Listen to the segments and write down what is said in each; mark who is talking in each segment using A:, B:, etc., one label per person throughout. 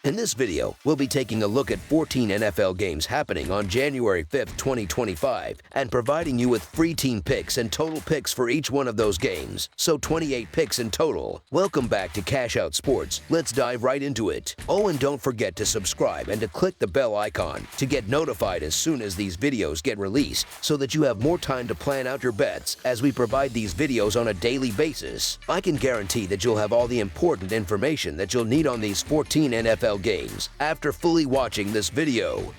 A: In this video, we'll be taking a look at 14 NFL games happening on January 5th, 2025, and providing you with free team picks and total picks for each one of those games, so 28 picks in total. Welcome back to Cash Out Sports. Let's dive right into it. Oh, and don't forget to subscribe and to click the bell icon to get notified as soon as these videos get released, so that you have more time to plan out your bets as we provide these videos on a daily basis. I can guarantee that you'll have all the important information that you'll need on these 14 NFL games after fully watching this video.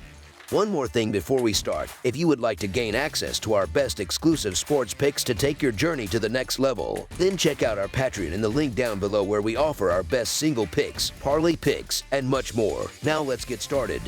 A: One more thing before we start: if you would like to gain access to our best exclusive sports picks to take your journey to the next level, then check out our Patreon in the link down below, where we offer our best single picks, parlay picks, and much more. Now let's get started.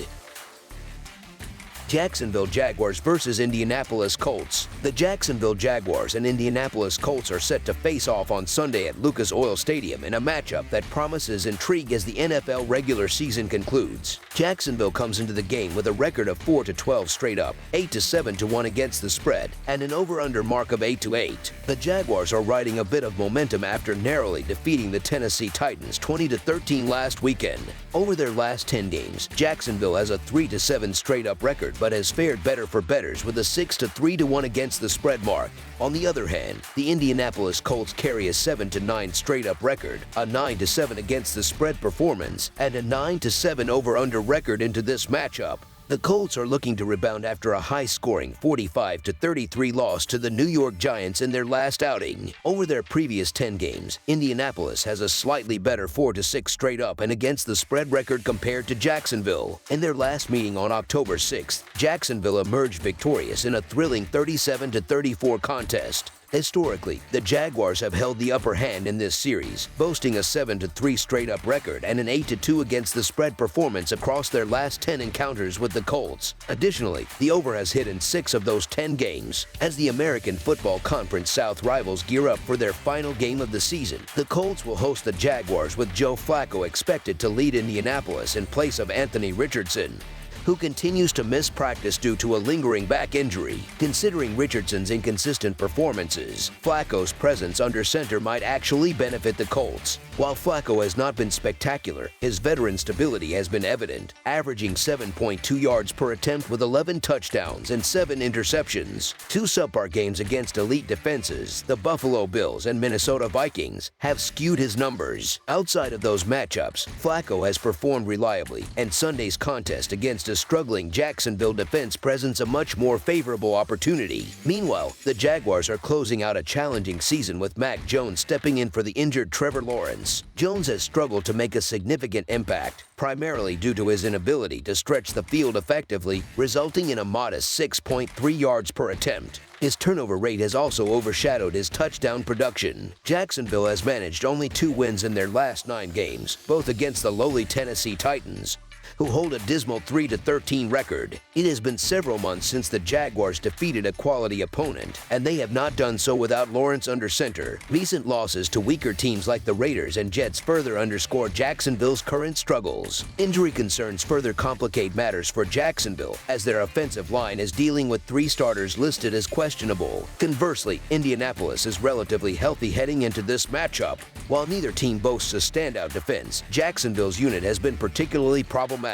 A: Jacksonville Jaguars versus Indianapolis Colts. The Jacksonville Jaguars and Indianapolis Colts are set to face off on Sunday at Lucas Oil Stadium in a matchup that promises intrigue as the NFL regular season concludes. Jacksonville comes into the game with a record of 4-12 straight up, 8-7-1 against the spread, and an over-under mark of 8-8. The Jaguars are riding a bit of momentum after narrowly defeating the Tennessee Titans 20-13 last weekend. Over their last 10 games, Jacksonville has a 3-7 straight up record, but has fared better for bettors with a 6-3-1 against the spread mark. On the other hand, the Indianapolis Colts carry a 7-9 straight-up record, a 9-7 against the spread performance, and a 9-7 over-under record into this matchup. The Colts are looking to rebound after a high-scoring 45-33 loss to the New York Giants in their last outing. Over their previous 10 games, Indianapolis has a slightly better 4-6 straight-up and against the spread record compared to Jacksonville. In their last meeting on October 6th, Jacksonville emerged victorious in a thrilling 37-34 contest. Historically, the Jaguars have held the upper hand in this series, boasting a 7-3 straight-up record and an 8-2 against the spread performance across their last 10 encounters with the Colts. Additionally, the over has hit in 6 of those 10 games. As the American Football Conference South rivals gear up for their final game of the season, the Colts will host the Jaguars, with Joe Flacco expected to lead Indianapolis in place of Anthony Richardson, who continues to miss practice due to a lingering back injury. Considering Richardson's inconsistent performances, Flacco's presence under center might actually benefit the Colts. While Flacco has not been spectacular, his veteran stability has been evident, averaging 7.2 yards per attempt with 11 touchdowns and 7 interceptions. 2 subpar games against elite defenses, the Buffalo Bills and Minnesota Vikings, have skewed his numbers. Outside of those matchups, Flacco has performed reliably, and Sunday's contest against a struggling Jacksonville defense presents a much more favorable opportunity. Meanwhile, the Jaguars are closing out a challenging season with Mac Jones stepping in for the injured Trevor Lawrence. Jones has struggled to make a significant impact, primarily due to his inability to stretch the field effectively, resulting in a modest 6.3 yards per attempt. His turnover rate has also overshadowed his touchdown production. Jacksonville has managed only 2 wins in their last 9 games, both against the lowly Tennessee Titans, who hold a dismal 3-13 record. It has been several months since the Jaguars defeated a quality opponent, and they have not done so without Lawrence under center. Recent losses to weaker teams like the Raiders and Jets further underscore Jacksonville's current struggles. Injury concerns further complicate matters for Jacksonville, as their offensive line is dealing with 3 starters listed as questionable. Conversely, Indianapolis is relatively healthy heading into this matchup. While neither team boasts a standout defense, Jacksonville's unit has been particularly problematic.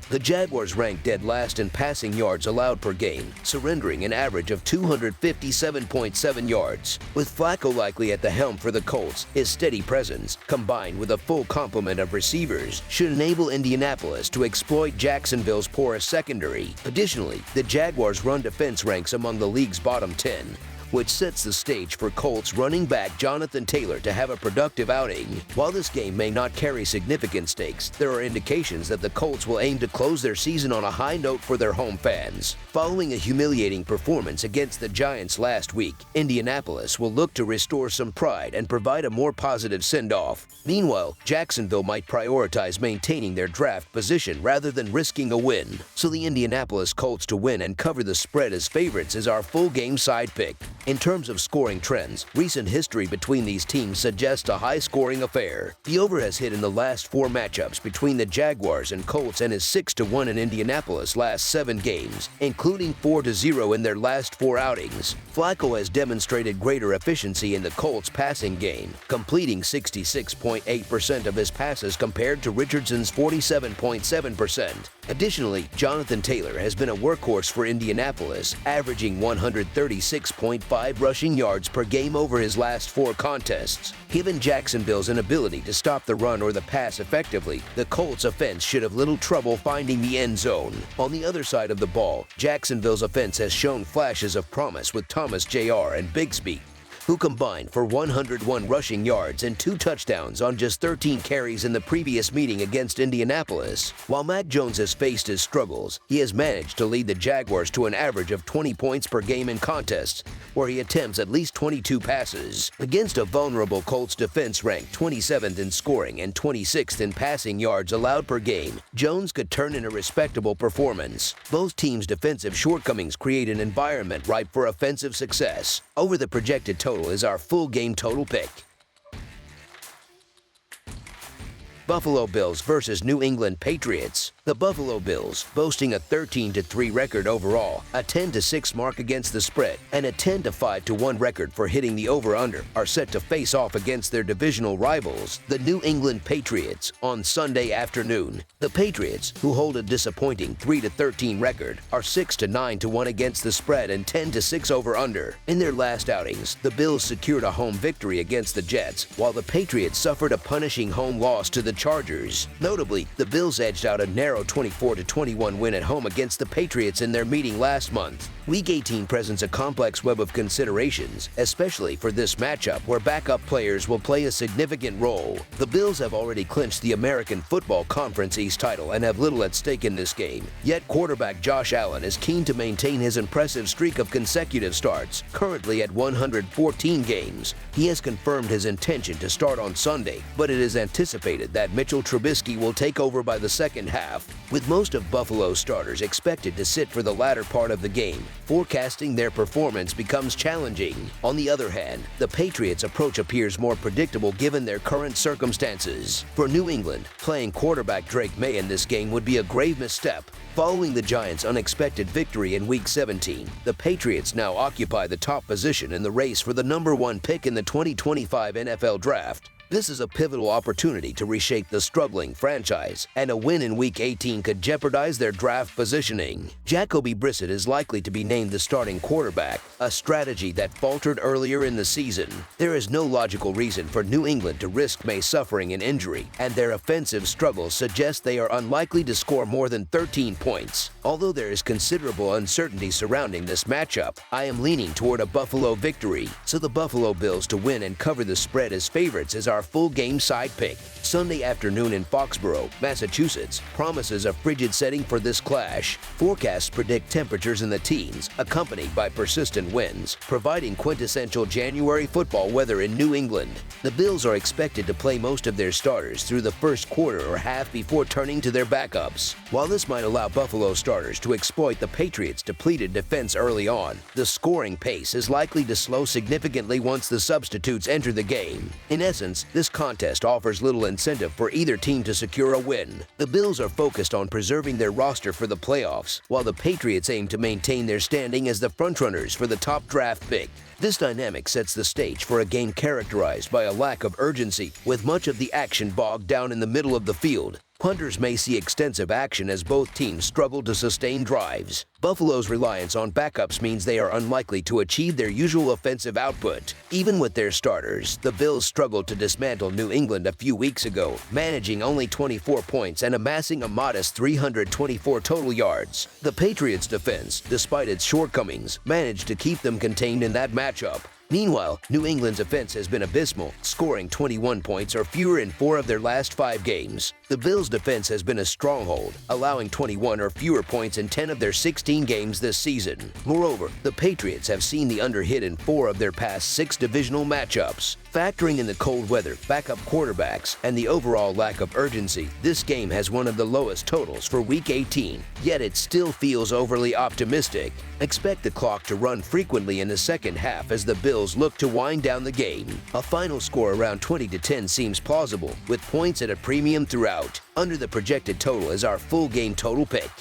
A: The Jaguars rank dead last in passing yards allowed per game, surrendering an average of 257.7 yards. With Flacco likely at the helm for the Colts, his steady presence, combined with a full complement of receivers, should enable Indianapolis to exploit Jacksonville's porous secondary. Additionally, the Jaguars' run defense ranks among the league's bottom 10, which sets the stage for Colts running back Jonathan Taylor to have a productive outing. While this game may not carry significant stakes, there are indications that the Colts will aim to close their season on a high note for their home fans. Following a humiliating performance against the Giants last week, Indianapolis will look to restore some pride and provide a more positive send-off. Meanwhile, Jacksonville might prioritize maintaining their draft position rather than risking a win. So the Indianapolis Colts to win and cover the spread as favorites is our full game side pick. In terms of scoring trends, recent history between these teams suggests a high-scoring affair. The over has hit in the last 4 matchups between the Jaguars and Colts and is 6-1 in Indianapolis' last 7 games, including 4-0 in their last 4 outings. Flacco has demonstrated greater efficiency in the Colts passing game, completing 66.8% of his passes compared to Richardson's 47.7%. Additionally, Jonathan Taylor has been a workhorse for Indianapolis, averaging 136.5 rushing yards per game over his last 4 contests. Given Jacksonville's inability to stop the run or the pass effectively, the Colts' offense should have little trouble finding the end zone. On the other side of the ball, Jacksonville's offense has shown flashes of promise with Thomas Jr. and Bigsby, who combined for 101 rushing yards and 2 touchdowns on just 13 carries in the previous meeting against Indianapolis. While Mac Jones has faced his struggles, he has managed to lead the Jaguars to an average of 20 points per game in contests, where he attempts at least 22 passes. Against a vulnerable Colts defense ranked 27th in scoring and 26th in passing yards allowed per game, Jones could turn in a respectable performance. Both teams' defensive shortcomings create an environment ripe for offensive success. Over the projected total is our full game total pick. Buffalo Bills versus New England Patriots. The Buffalo Bills, boasting a 13-3 record overall, a 10-6 mark against the spread, and a 10-5-1 record for hitting the over-under, are set to face off against their divisional rivals, the New England Patriots, on Sunday afternoon. The Patriots, who hold a disappointing 3-13 record, are 6-9-1 against the spread and 10-6 over-under. In their last outings, the Bills secured a home victory against the Jets, while the Patriots suffered a punishing home loss to the Chargers. Notably, the Bills edged out a narrow 24-21 win at home against the Patriots in their meeting last month. Week 18 presents a complex web of considerations, especially for this matchup where backup players will play a significant role. The Bills have already clinched the American Football Conference East title and have little at stake in this game. Yet quarterback Josh Allen is keen to maintain his impressive streak of consecutive starts, currently at 114 games. He has confirmed his intention to start on Sunday, but it is anticipated that Mitchell Trubisky will take over by the second half. With most of Buffalo's starters expected to sit for the latter part of the game, forecasting their performance becomes challenging. On the other hand, the Patriots' approach appears more predictable given their current circumstances. For New England, playing quarterback Drake May in this game would be a grave misstep. Following the Giants' unexpected victory in Week 17, the Patriots now occupy the top position in the race for the #1 pick in the 2025 NFL Draft. This is a pivotal opportunity to reshape the struggling franchise, and a win in Week 18 could jeopardize their draft positioning. Jacoby Brissett is likely to be named the starting quarterback, a strategy that faltered earlier in the season. There is no logical reason for New England to risk May suffering an injury, and their offensive struggles suggest they are unlikely to score more than 13 points. Although there is considerable uncertainty surrounding this matchup, I am leaning toward a Buffalo victory, so the Buffalo Bills to win and cover the spread as favorites is our full game side pick. Sunday afternoon in Foxborough, Massachusetts, promises a frigid setting for this clash. Forecasts predict temperatures in the teens, accompanied by persistent winds, providing quintessential January football weather in New England. The Bills are expected to play most of their starters through the first quarter or half before turning to their backups. While this might allow Buffalo starters to exploit the Patriots' depleted defense early on, the scoring pace is likely to slow significantly once the substitutes enter the game. In essence, this contest offers little incentive for either team to secure a win. The Bills are focused on preserving their roster for the playoffs, while the Patriots aim to maintain their standing as the frontrunners for the top draft pick. This dynamic sets the stage for a game characterized by a lack of urgency, with much of the action bogged down in the middle of the field. Punters may see extensive action as both teams struggle to sustain drives. Buffalo's reliance on backups means they are unlikely to achieve their usual offensive output. Even with their starters, the Bills struggled to dismantle New England a few weeks ago, managing only 24 points and amassing a modest 324 total yards. The Patriots' defense, despite its shortcomings, managed to keep them contained in that matchup. Meanwhile, New England's offense has been abysmal, scoring 21 points or fewer in 4 of their last 5 games. The Bills' defense has been a stronghold, allowing 21 or fewer points in 10 of their 16 games this season. Moreover, the Patriots have seen the under hit in 4 of their past 6 divisional matchups. Factoring in the cold weather, backup quarterbacks, and the overall lack of urgency, this game has one of the lowest totals for Week 18, yet it still feels overly optimistic. Expect the clock to run frequently in the second half as the Bills look to wind down the game. A final score around 20-10 seems plausible, with points at a premium throughout. Under the projected total is our full game total pick.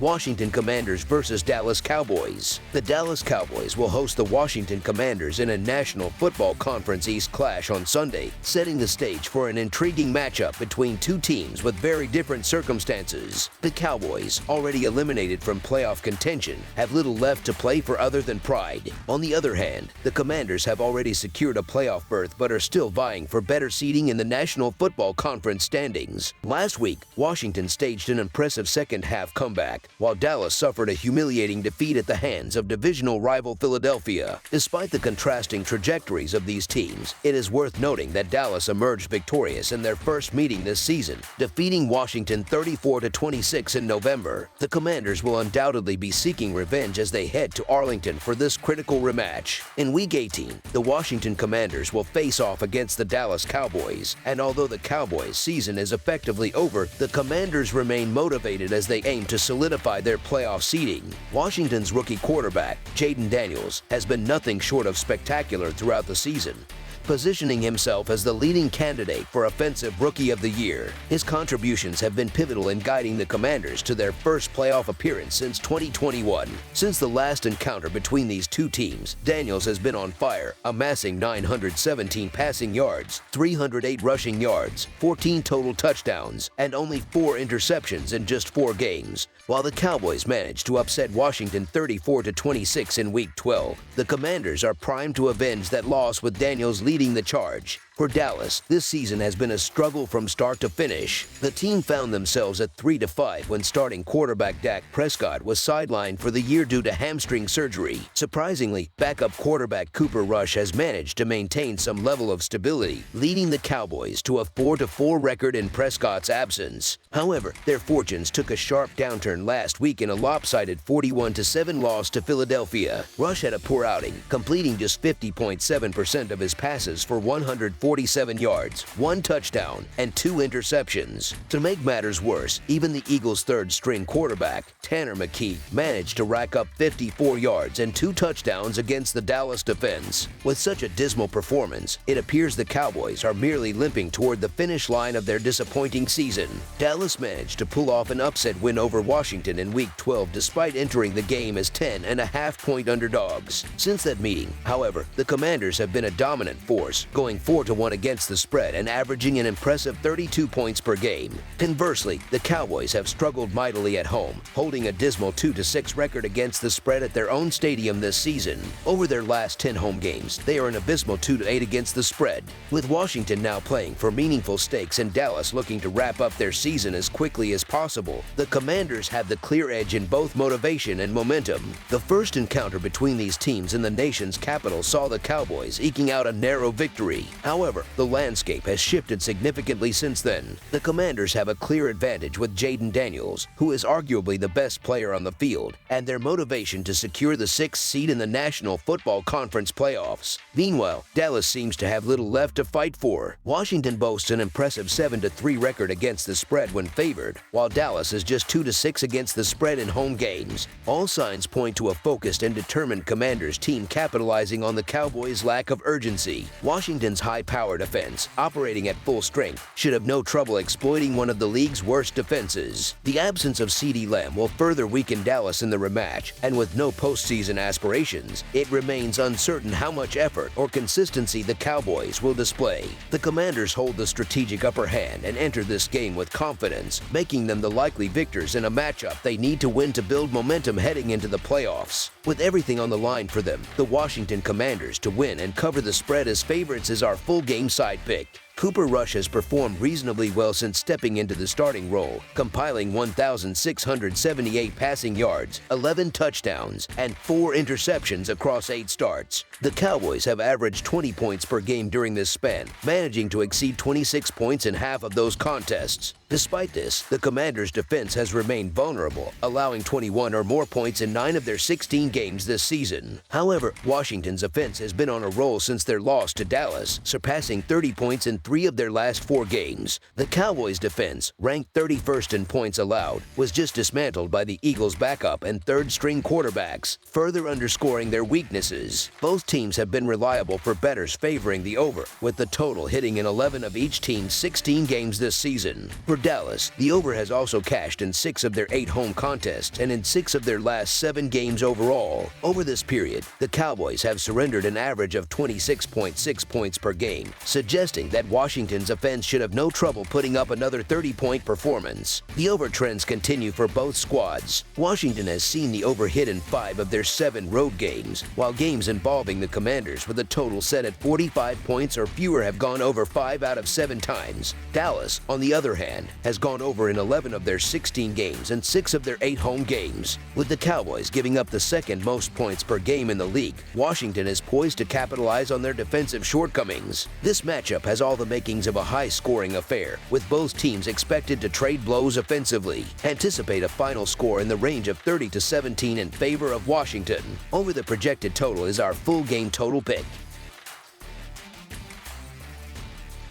A: Washington Commanders versus Dallas Cowboys. The Dallas Cowboys will host the Washington Commanders in a National Football Conference East clash on Sunday, setting the stage for an intriguing matchup between two teams with very different circumstances. The Cowboys, already eliminated from playoff contention, have little left to play for other than pride. On the other hand, the Commanders have already secured a playoff berth but are still vying for better seeding in the National Football Conference standings. Last week, Washington staged an impressive second-half comeback, while Dallas suffered a humiliating defeat at the hands of divisional rival Philadelphia. Despite the contrasting trajectories of these teams, it is worth noting that Dallas emerged victorious in their first meeting this season, defeating Washington 34-26 in November. The Commanders will undoubtedly be seeking revenge as they head to Arlington for this critical rematch. In Week 18, the Washington Commanders will face off against the Dallas Cowboys, and although the Cowboys' season is effectively over, the Commanders remain motivated as they aim to solidify their playoff seeding. Washington's rookie quarterback, Jaden Daniels, has been nothing short of spectacular throughout the season, positioning himself as the leading candidate for Offensive Rookie of the Year. His contributions have been pivotal in guiding the Commanders to their first playoff appearance since 2021. Since the last encounter between these two teams, Daniels has been on fire, amassing 917 passing yards, 308 rushing yards, 14 total touchdowns, and only 4 interceptions in just 4 games. While the Cowboys managed to upset Washington 34-26 in Week 12, the Commanders are primed to avenge that loss with Daniels leading the charge. For Dallas, this season has been a struggle from start to finish. The team found themselves at 3-5 when starting quarterback Dak Prescott was sidelined for the year due to hamstring surgery. Surprisingly, backup quarterback Cooper Rush has managed to maintain some level of stability, leading the Cowboys to a 4-4 record in Prescott's absence. However, their fortunes took a sharp downturn last week in a lopsided 41-7 loss to Philadelphia. Rush had a poor outing, completing just 50.7% of his passes for 147 yards, 1 touchdown, and 2 interceptions. To make matters worse, even the Eagles' third-string quarterback, Tanner McKee, managed to rack up 54 yards and 2 touchdowns against the Dallas defense. With such a dismal performance, it appears the Cowboys are merely limping toward the finish line of their disappointing season. Dallas managed to pull off an upset win over Washington in Week 12 despite entering the game as 10.5-point underdogs. Since that meeting, however, the Commanders have been a dominant force, going 4-1 against the spread and averaging an impressive 32 points per game. Conversely, the Cowboys have struggled mightily at home, holding a dismal 2-6 record against the spread at their own stadium this season. Over their last 10 home games, they are an abysmal 2-8 against the spread. With Washington now playing for meaningful stakes and Dallas looking to wrap up their season as quickly as possible, the Commanders have the clear edge in both motivation and momentum. The first encounter between these teams in the nation's capital saw the Cowboys eking out a narrow victory. However, the landscape has shifted significantly since then. The Commanders have a clear advantage with Jaden Daniels, who is arguably the best player on the field, and their motivation to secure the 6th seed in the National Football Conference playoffs. Meanwhile, Dallas seems to have little left to fight for. Washington boasts an impressive 7-3 record against the spread when favored, while Dallas is just 2-6 against the spread in home games. All signs point to a focused and determined Commanders team capitalizing on the Cowboys' lack of urgency. Washington's high-powered offense, operating at full strength, should have no trouble exploiting one of the league's worst defenses. The absence of CeeDee Lamb will further weaken Dallas in the rematch, and with no postseason aspirations, it remains uncertain how much effort or consistency the Cowboys will display. The Commanders hold the strategic upper hand and enter this game with confidence, making them the likely victors in a matchup they need to win to build momentum heading into the playoffs. With everything on the line for them, the Washington Commanders to win and cover the spread as favorites is our full game side pick. Cooper Rush has performed reasonably well since stepping into the starting role, compiling 1,678 passing yards, 11 touchdowns, and 4 interceptions across 8 starts. The Cowboys have averaged 20 points per game during this span, managing to exceed 26 points in half of those contests. Despite this, the Commanders' defense has remained vulnerable, allowing 21 or more points in 9 of their 16 games this season. However, Washington's offense has been on a roll since their loss to Dallas, surpassing 30 points in 3 of their last 4 games. The Cowboys' defense, ranked 31st in points allowed, was just dismantled by the Eagles' backup and third-string quarterbacks, further underscoring their weaknesses. Both teams have been reliable for bettors favoring the over, with the total hitting in 11 of each team's 16 games this season. For Dallas, the over has also cashed in 6 of their 8 home contests and in 6 of their last 7 games overall. Over this period, the Cowboys have surrendered an average of 26.6 points per game, suggesting that Washington's offense should have no trouble putting up another 30-point performance. The over trends continue for both squads. Washington has seen the over hit in 5 of their 7 road games, while games involving the Commanders with a total set at 45 points or fewer have gone over 5 out of 7 times. Dallas, on the other hand, has gone over in 11 of their 16 games and 6 of their 8 home games. With the Cowboys giving up the second most points per game in the league, Washington is poised to capitalize on their defensive shortcomings. This matchup has all the makings of a high-scoring affair, with both teams expected to trade blows offensively. Anticipate a final score in the range of 30-17 in favor of Washington. Over the projected total is our full game total pick.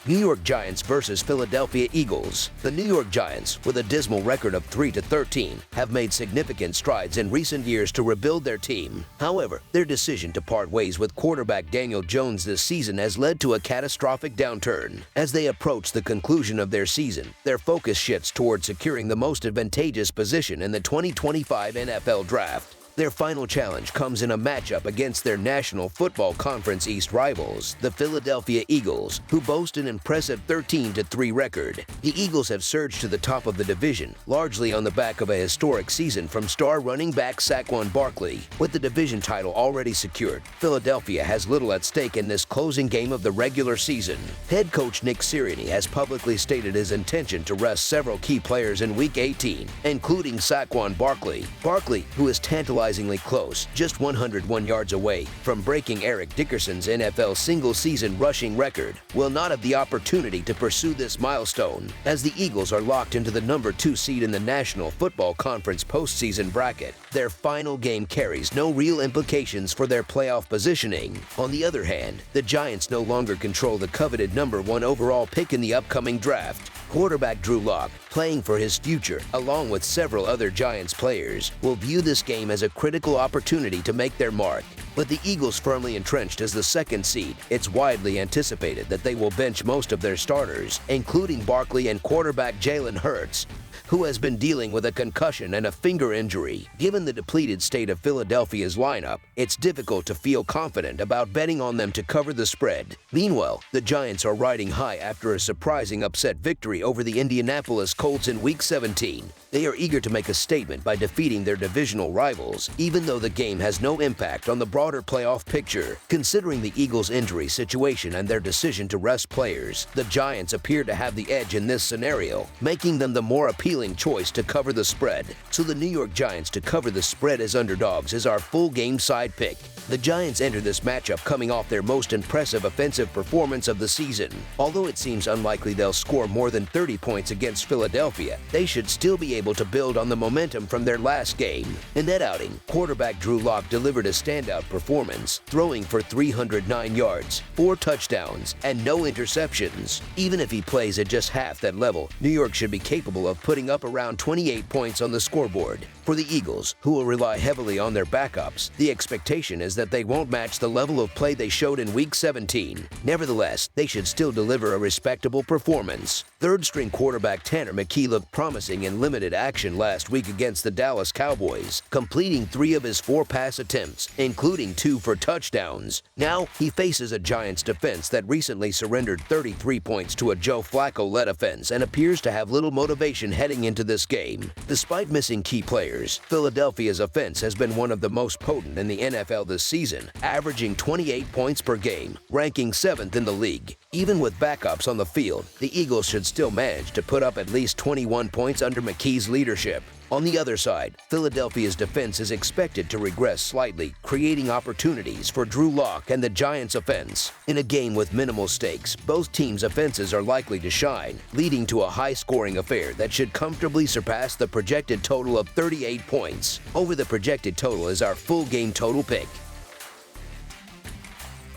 A: New York Giants versus Philadelphia Eagles. The New York Giants, with a dismal record of 3-13, have made significant strides in recent years to rebuild their team. However, their decision to part ways with quarterback Daniel Jones this season has led to a catastrophic downturn. As they approach the conclusion of their season, their focus shifts toward securing the most advantageous position in the 2025 NFL Draft. Their final challenge comes in a matchup against their National Football Conference East rivals, the Philadelphia Eagles, who boast an impressive 13-3 record. The Eagles have surged to the top of the division, largely on the back of a historic season from star running back Saquon Barkley. With the division title already secured, Philadelphia has little at stake in this closing game of the regular season. Head coach Nick Sirianni has publicly stated his intention to rest several key players in Week 18, including Saquon Barkley. Barkley, who is tantalizing close, just 101 yards away from breaking Eric Dickerson's NFL single-season rushing record, will not have the opportunity to pursue this milestone, as the Eagles are locked into the number 2 seed in the National Football Conference postseason bracket. Their final game carries no real implications for their playoff positioning. On the other hand, the Giants no longer control the coveted number 1 overall pick in the upcoming draft. Quarterback Drew Lock, playing for his future, along with several other Giants players, will view this game as a critical opportunity to make their mark. With the Eagles firmly entrenched as the 2nd seed, it's widely anticipated that they will bench most of their starters, including Barkley and quarterback Jalen Hurts, who has been dealing with a concussion and a finger injury. Given the depleted state of Philadelphia's lineup, it's difficult to feel confident about betting on them to cover the spread. Meanwhile, the Giants are riding high after a surprising upset victory over the Indianapolis Colts in Week 17. They are eager to make a statement by defeating their divisional rivals, even though the game has no impact on the broader playoff picture. Considering the Eagles' injury situation and their decision to rest players, the Giants appear to have the edge in this scenario, making them the more appealing choice to cover the spread. So the New York Giants to cover the spread as underdogs is our full game side pick. The Giants enter this matchup coming off their most impressive offensive performance of the season. Although it seems unlikely they'll score more than 30 points against Philadelphia, they should still be able to build on the momentum from their last game. In that outing, quarterback Drew Lock delivered a standout performance, throwing for 309 yards, 4 touchdowns, and no interceptions. Even if he plays at just half that level, New York should be capable of putting up around 28 points on the scoreboard. For the Eagles, who will rely heavily on their backups, the expectation is that they won't match the level of play they showed in Week 17. Nevertheless, they should still deliver a respectable performance. Third-string quarterback Tanner McKee looked promising in limited action last week against the Dallas Cowboys, completing 3 of his 4 pass attempts, including 2 for touchdowns. Now, he faces a Giants defense that recently surrendered 33 points to a Joe Flacco-led offense and appears to have little motivation heading into this game. Despite missing key players, Philadelphia's offense has been one of the most potent in the NFL this season, averaging 28 points per game, ranking 7th in the league. Even with backups on the field, the Eagles should still manage to put up at least 21 points under McKee's leadership. On the other side, Philadelphia's defense is expected to regress slightly, creating opportunities for Drew Lock and the Giants' offense. In a game with minimal stakes, both teams' offenses are likely to shine, leading to a high-scoring affair that should comfortably surpass the projected total of 38 points. Over the projected total is our full game total pick.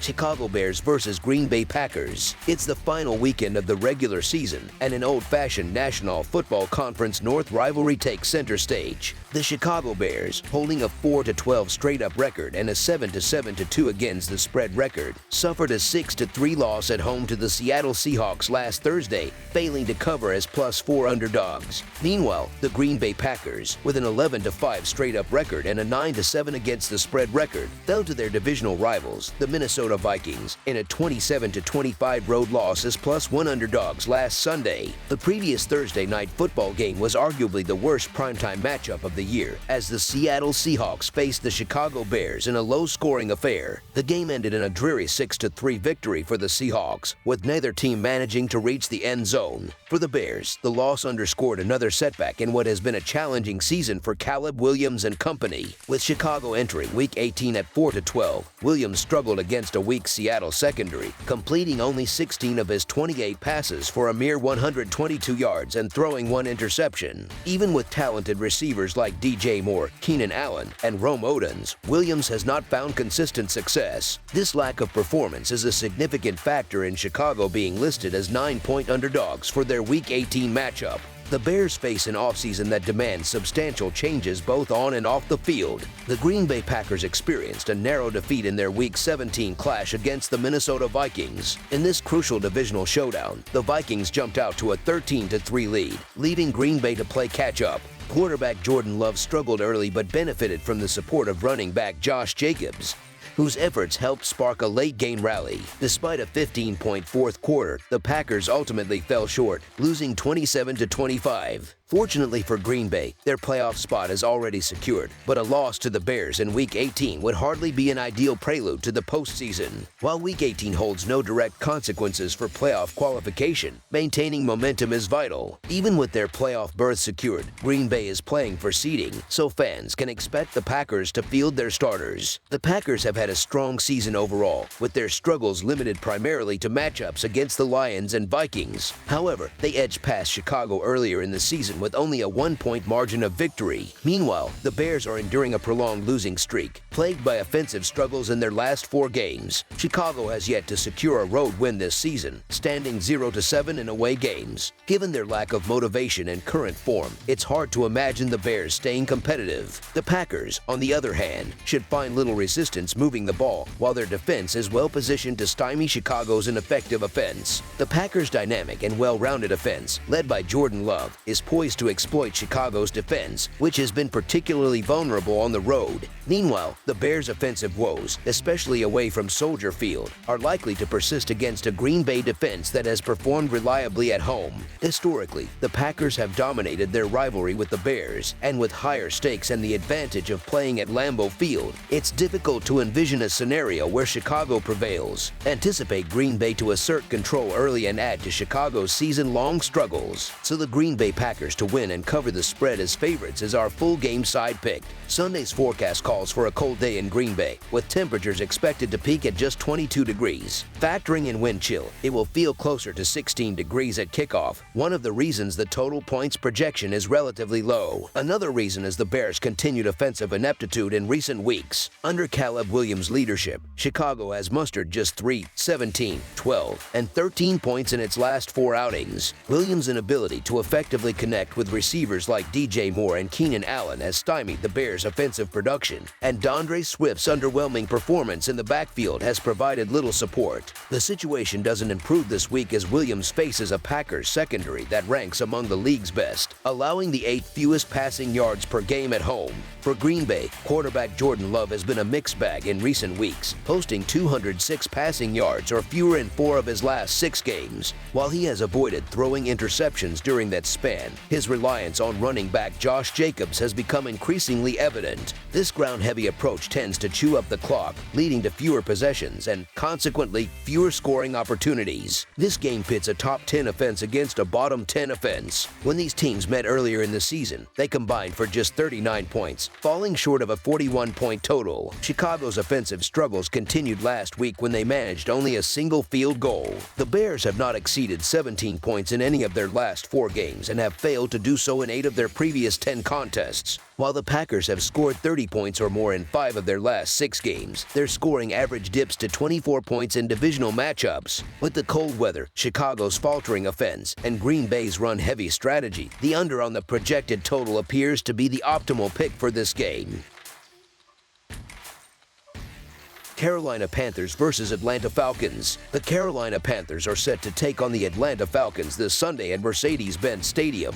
A: Chicago Bears versus Green Bay Packers. It's the final weekend of the regular season, and an old-fashioned National Football Conference North rivalry takes center stage. The Chicago Bears, holding a 4-12 straight-up record and a 7-7-2 against the spread record, suffered a 6-3 loss at home to the Seattle Seahawks last Thursday, failing to cover as +4 underdogs. Meanwhile, the Green Bay Packers, with an 11-5 straight-up record and a 9-7 against the spread record, fell to their divisional rivals, the Minnesota Vikings, in a 27-25 road loss as +1 underdogs last Sunday. The previous Thursday night football game was arguably the worst primetime matchup of the year, as the Seattle Seahawks faced the Chicago Bears in a low-scoring affair. The game ended in a dreary 6-3 victory for the Seahawks, with neither team managing to reach the end zone. For the Bears, the loss underscored another setback in what has been a challenging season for Caleb Williams and company. With Chicago entering Week 18 at 4-12, Williams struggled against a weak Seattle secondary, completing only 16 of his 28 passes for a mere 122 yards and throwing 1 interception. Even with talented receivers like DJ Moore, Keenan Allen, and Rome Odens, Williams has not found consistent success. This lack of performance is a significant factor in Chicago being listed as 9-point underdogs for their Week 18 matchup. The Bears face an offseason that demands substantial changes both on and off the field. The Green Bay Packers experienced a narrow defeat in their Week 17 clash against the Minnesota Vikings. In this crucial divisional showdown, the Vikings jumped out to a 13-3 lead, leaving Green Bay to play catch-up. Quarterback Jordan Love struggled early but benefited from the support of running back Josh Jacobs, whose efforts helped spark a late-game rally. Despite a 15-point fourth quarter, the Packers ultimately fell short, losing 27-25. Fortunately for Green Bay, their playoff spot is already secured, but a loss to the Bears in Week 18 would hardly be an ideal prelude to the postseason. While Week 18 holds no direct consequences for playoff qualification, maintaining momentum is vital. Even with their playoff berth secured, Green Bay is playing for seeding, so fans can expect the Packers to field their starters. The Packers have had a strong season overall, with their struggles limited primarily to matchups against the Lions and Vikings. However, they edged past Chicago earlier in the season with only a 1-point margin of victory. Meanwhile, the Bears are enduring a prolonged losing streak, plagued by offensive struggles in their last 4 games. Chicago has yet to secure a road win this season, standing 0-7 in away games. Given their lack of motivation and current form, it's hard to imagine the Bears staying competitive. The Packers, on the other hand, should find little resistance moving the ball, while their defense is well positioned to stymie Chicago's ineffective offense. The Packers' dynamic and well-rounded offense, led by Jordan Love, is poised to exploit Chicago's defense, which has been particularly vulnerable on the road. Meanwhile, the Bears' offensive woes, especially away from Soldier Field, are likely to persist against a Green Bay defense that has performed reliably at home. Historically, the Packers have dominated their rivalry with the Bears, and with higher stakes and the advantage of playing at Lambeau Field, it's difficult to envision a scenario where Chicago prevails. Anticipate Green Bay to assert control early and add to Chicago's season-long struggles. So the Green Bay Packers to win and cover the spread as favorites is our full game side pick. Sunday's forecast calls for a cold day in Green Bay, with temperatures expected to peak at just 22 degrees. Factoring in wind chill, it will feel closer to 16 degrees at kickoff, one of the reasons the total points projection is relatively low. Another reason is the Bears' continued offensive ineptitude in recent weeks. Under Caleb Williams' leadership, Chicago has mustered just 3, 17, 12, and 13 points in its last 4 outings. Williams' inability to effectively connect with receivers like DJ Moore and Keenan Allen has stymied the Bears' offensive production, and DeAndre Swift's underwhelming performance in the backfield has provided little support. The situation doesn't improve this week as Williams faces a Packers secondary that ranks among the league's best, allowing the 8th fewest passing yards per game at home. For Green Bay, quarterback Jordan Love has been a mixed bag in recent weeks, posting 206 passing yards or fewer in 4 of his last 6 games. While he has avoided throwing interceptions during that span, his reliance on running back Josh Jacobs has become increasingly evident. This ground down-heavy approach tends to chew up the clock, leading to fewer possessions and, consequently, fewer scoring opportunities. This game pits a top 10 offense against a bottom 10 offense. When these teams met earlier in the season, they combined for just 39 points, falling short of a 41-point total. Chicago's offensive struggles continued last week when they managed only a single field goal. The Bears have not exceeded 17 points in any of their last 4 games and have failed to do so in 8 of their previous 10 contests. While the Packers have scored 30 points or more in 5 of their last 6 games, their scoring average dips to 24 points in divisional matchups. With the cold weather, Chicago's faltering offense, and Green Bay's run-heavy strategy, the under on the projected total appears to be the optimal pick for this game. Carolina Panthers versus Atlanta Falcons. The Carolina Panthers are set to take on the Atlanta Falcons this Sunday at Mercedes-Benz Stadium,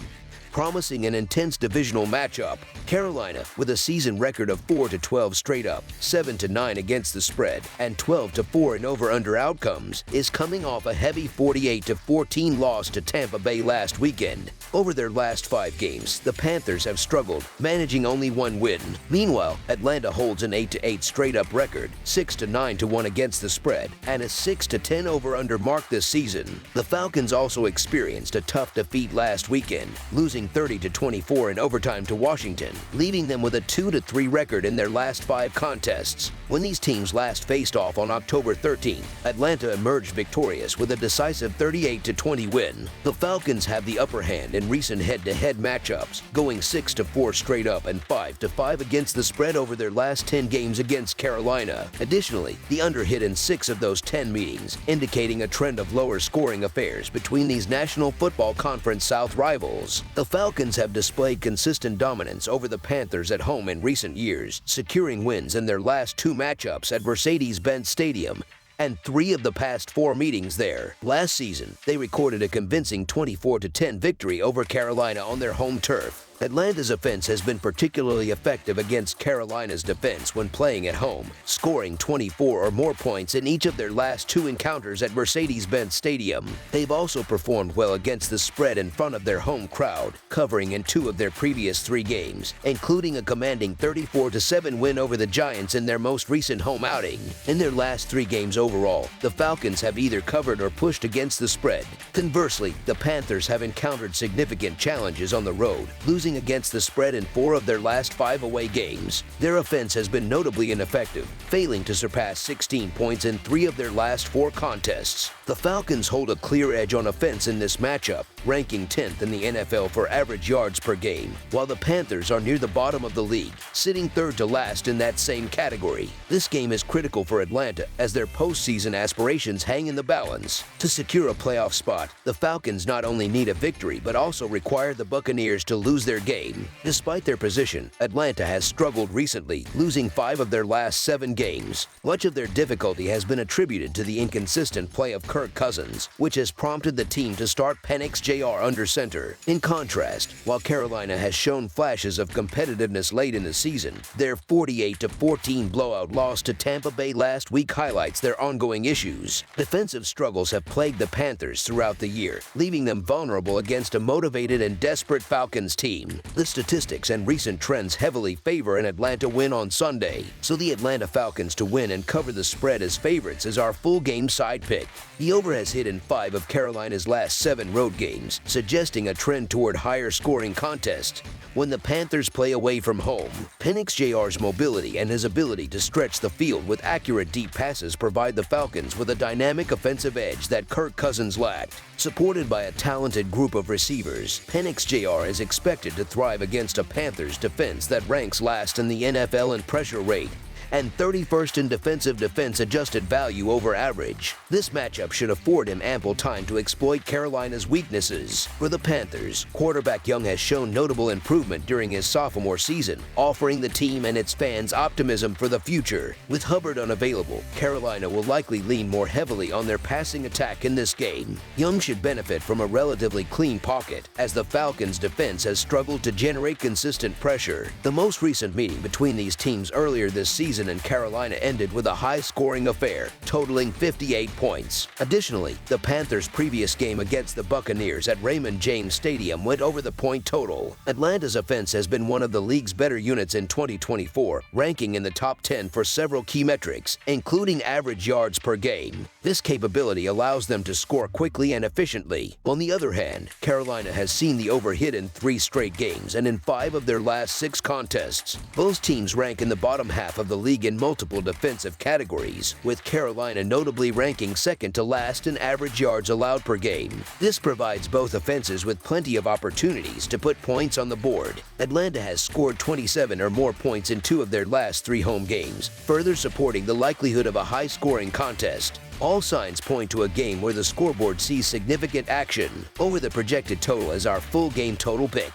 A: promising an intense divisional matchup. Carolina, with a season record of 4-12 straight up, 7-9 against the spread, and 12-4 in over-under outcomes, is coming off a heavy 48-14 loss to Tampa Bay last weekend. Over their last 5 games, the Panthers have struggled, managing only 1 win. Meanwhile, Atlanta holds an 8-8 straight-up record, 6-9-1 against the spread, and a 6-10 over-under mark this season. The Falcons also experienced a tough defeat last weekend, losing 30-24 in overtime to Washington, leaving them with a 2-3 record in their last 5 contests. When these teams last faced off on October 13th, Atlanta emerged victorious with a decisive 38-20 win. The Falcons have the upper hand in recent head-to-head matchups, going 6-4 straight up and 5-5 against the spread over their last 10 games against Carolina. Additionally, the under hit in 6 of those 10 meetings, indicating a trend of lower scoring affairs between these National Football Conference South rivals. The Falcons have displayed consistent dominance over the Panthers at home in recent years, securing wins in their last 2 matchups at Mercedes-Benz Stadium and 3 of the past 4 meetings there. Last season, they recorded a convincing 24-10 victory over Carolina on their home turf. Atlanta's offense has been particularly effective against Carolina's defense when playing at home, scoring 24 or more points in each of their last 2 encounters at Mercedes-Benz Stadium. They've also performed well against the spread in front of their home crowd, covering in 2 of their previous 3 games, including a commanding 34-7 win over the Giants in their most recent home outing. In their last 3 games overall, the Falcons have either covered or pushed against the spread. Conversely, the Panthers have encountered significant challenges on the road, losing against the spread in 4 of their last 5 away games. Their offense has been notably ineffective, failing to surpass 16 points in 3 of their last 4 contests. The Falcons hold a clear edge on offense in this matchup, ranking 10th in the NFL for average yards per game, while the Panthers are near the bottom of the league, sitting 3rd to last in that same category. This game is critical for Atlanta as their postseason aspirations hang in the balance. To secure a playoff spot, the Falcons not only need a victory but also require the Buccaneers to lose their game. Despite their position, Atlanta has struggled recently, losing 5 of their last 7 games. Much of their difficulty has been attributed to the inconsistent play of Kirk Cousins, which has prompted the team to start Penix Jr. under center. In contrast, while Carolina has shown flashes of competitiveness late in the season, their 48-14 blowout loss to Tampa Bay last week highlights their ongoing issues. Defensive struggles have plagued the Panthers throughout the year, leaving them vulnerable against a motivated and desperate Falcons team. The statistics and recent trends heavily favor an Atlanta win on Sunday, so the Atlanta Falcons to win and cover the spread as favorites is our full game side pick. The over has hit in 5 of Carolina's last 7 road games, suggesting a trend toward higher scoring contests. When the Panthers play away from home, Penix Jr.'s mobility and his ability to stretch the field with accurate deep passes provide the Falcons with a dynamic offensive edge that Kirk Cousins lacked. Supported by a talented group of receivers, Penix Jr. is expected to thrive against a Panthers defense that ranks last in the NFL in pressure rate and 31st in defense adjusted value over average. This matchup should afford him ample time to exploit Carolina's weaknesses. For the Panthers, quarterback Young has shown notable improvement during his sophomore season, offering the team and its fans optimism for the future. With Hubbard unavailable, Carolina will likely lean more heavily on their passing attack in this game. Young should benefit from a relatively clean pocket, as the Falcons' defense has struggled to generate consistent pressure. The most recent meeting between these teams earlier this season season in Carolina ended with a high-scoring affair, totaling 58 points. Additionally, the Panthers' previous game against the Buccaneers at Raymond James Stadium went over the point total. Atlanta's offense has been one of the league's better units in 2024, ranking in the top 10 for several key metrics, including average yards per game. This capability allows them to score quickly and efficiently. On the other hand, Carolina has seen the overhit in 3 straight games and in 5 of their last 6 contests. Both teams rank in the bottom half of the league in multiple defensive categories, with Carolina notably ranking second to last in average yards allowed per game. This provides both offenses with plenty of opportunities to put points on the board. Atlanta has scored 27 or more points in 2 of their last 3 home games, further supporting the likelihood of a high-scoring contest. All signs point to a game where the scoreboard sees significant action. Over the projected total is our full game total pick.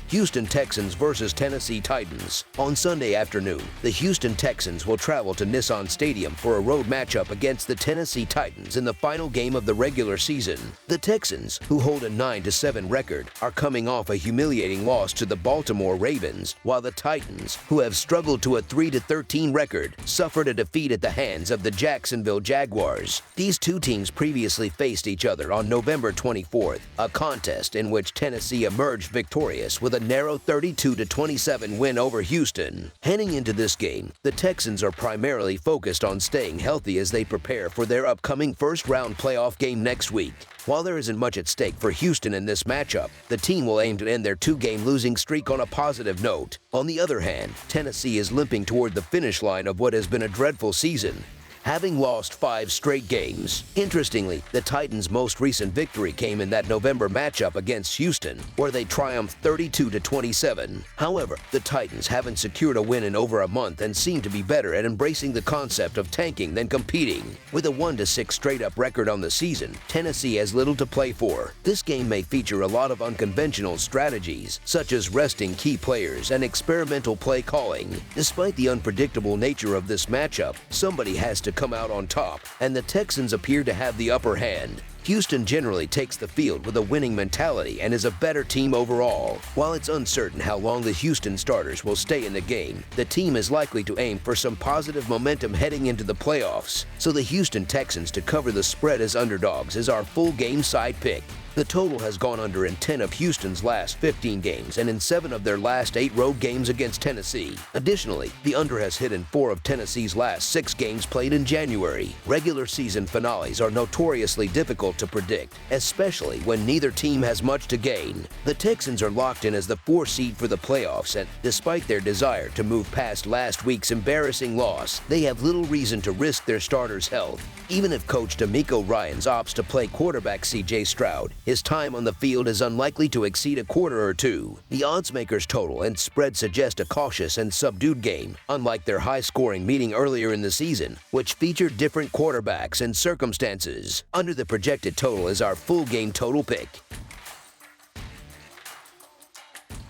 A: Houston Texans versus Tennessee Titans. On Sunday afternoon, the Houston Texans will travel to Nissan Stadium for a road matchup against the Tennessee Titans in the final game of the regular season. The Texans, who hold a 9-7 record, are coming off a humiliating loss to the Baltimore Ravens, while the Titans, who have struggled to a 3-13 record, suffered a defeat at the hands of the Jacksonville Jaguars. These two teams previously faced each other on November 24th, a contest in which Tennessee emerged victorious with a narrow 32-27 win over Houston. Heading into this game, the Texans are primarily focused on staying healthy as they prepare for their upcoming first-round playoff game next week. While there isn't much at stake for Houston in this matchup, the team will aim to end their 2-game losing streak on a positive note. On the other hand, Tennessee is limping toward the finish line of what has been a dreadful season, having lost 5 straight games. Interestingly, the Titans' most recent victory came in that November matchup against Houston, where they triumphed 32-27. However, the Titans haven't secured a win in over a month and seem to be better at embracing the concept of tanking than competing. With a 1-6 straight-up record on the season, Tennessee has little to play for. This game may feature a lot of unconventional strategies, such as resting key players and experimental play calling. Despite the unpredictable nature of this matchup, somebody has to come out on top, and the Texans appear to have the upper hand. Houston generally takes the field with a winning mentality and is a better team overall. While it's uncertain how long the Houston starters will stay in the game, the team is likely to aim for some positive momentum heading into the playoffs. So the Houston Texans to cover the spread as underdogs is our full game side pick. The total has gone under in 10 of Houston's last 15 games and in 7 of their last 8 road games against Tennessee. Additionally, the under has hit in 4 of Tennessee's last 6 games played in January. Regular season finales are notoriously difficult to predict, especially when neither team has much to gain. The Texans are locked in as the 4 seed for the playoffs, and despite their desire to move past last week's embarrassing loss, they have little reason to risk their starters' health. Even if coach DeMeco Ryans opts to play quarterback C.J. Stroud, his time on the field is unlikely to exceed a quarter or 2. The oddsmakers' total and spread suggest a cautious and subdued game, unlike their high-scoring meeting earlier in the season, which featured different quarterbacks and circumstances. Under the projected total is our full game total pick.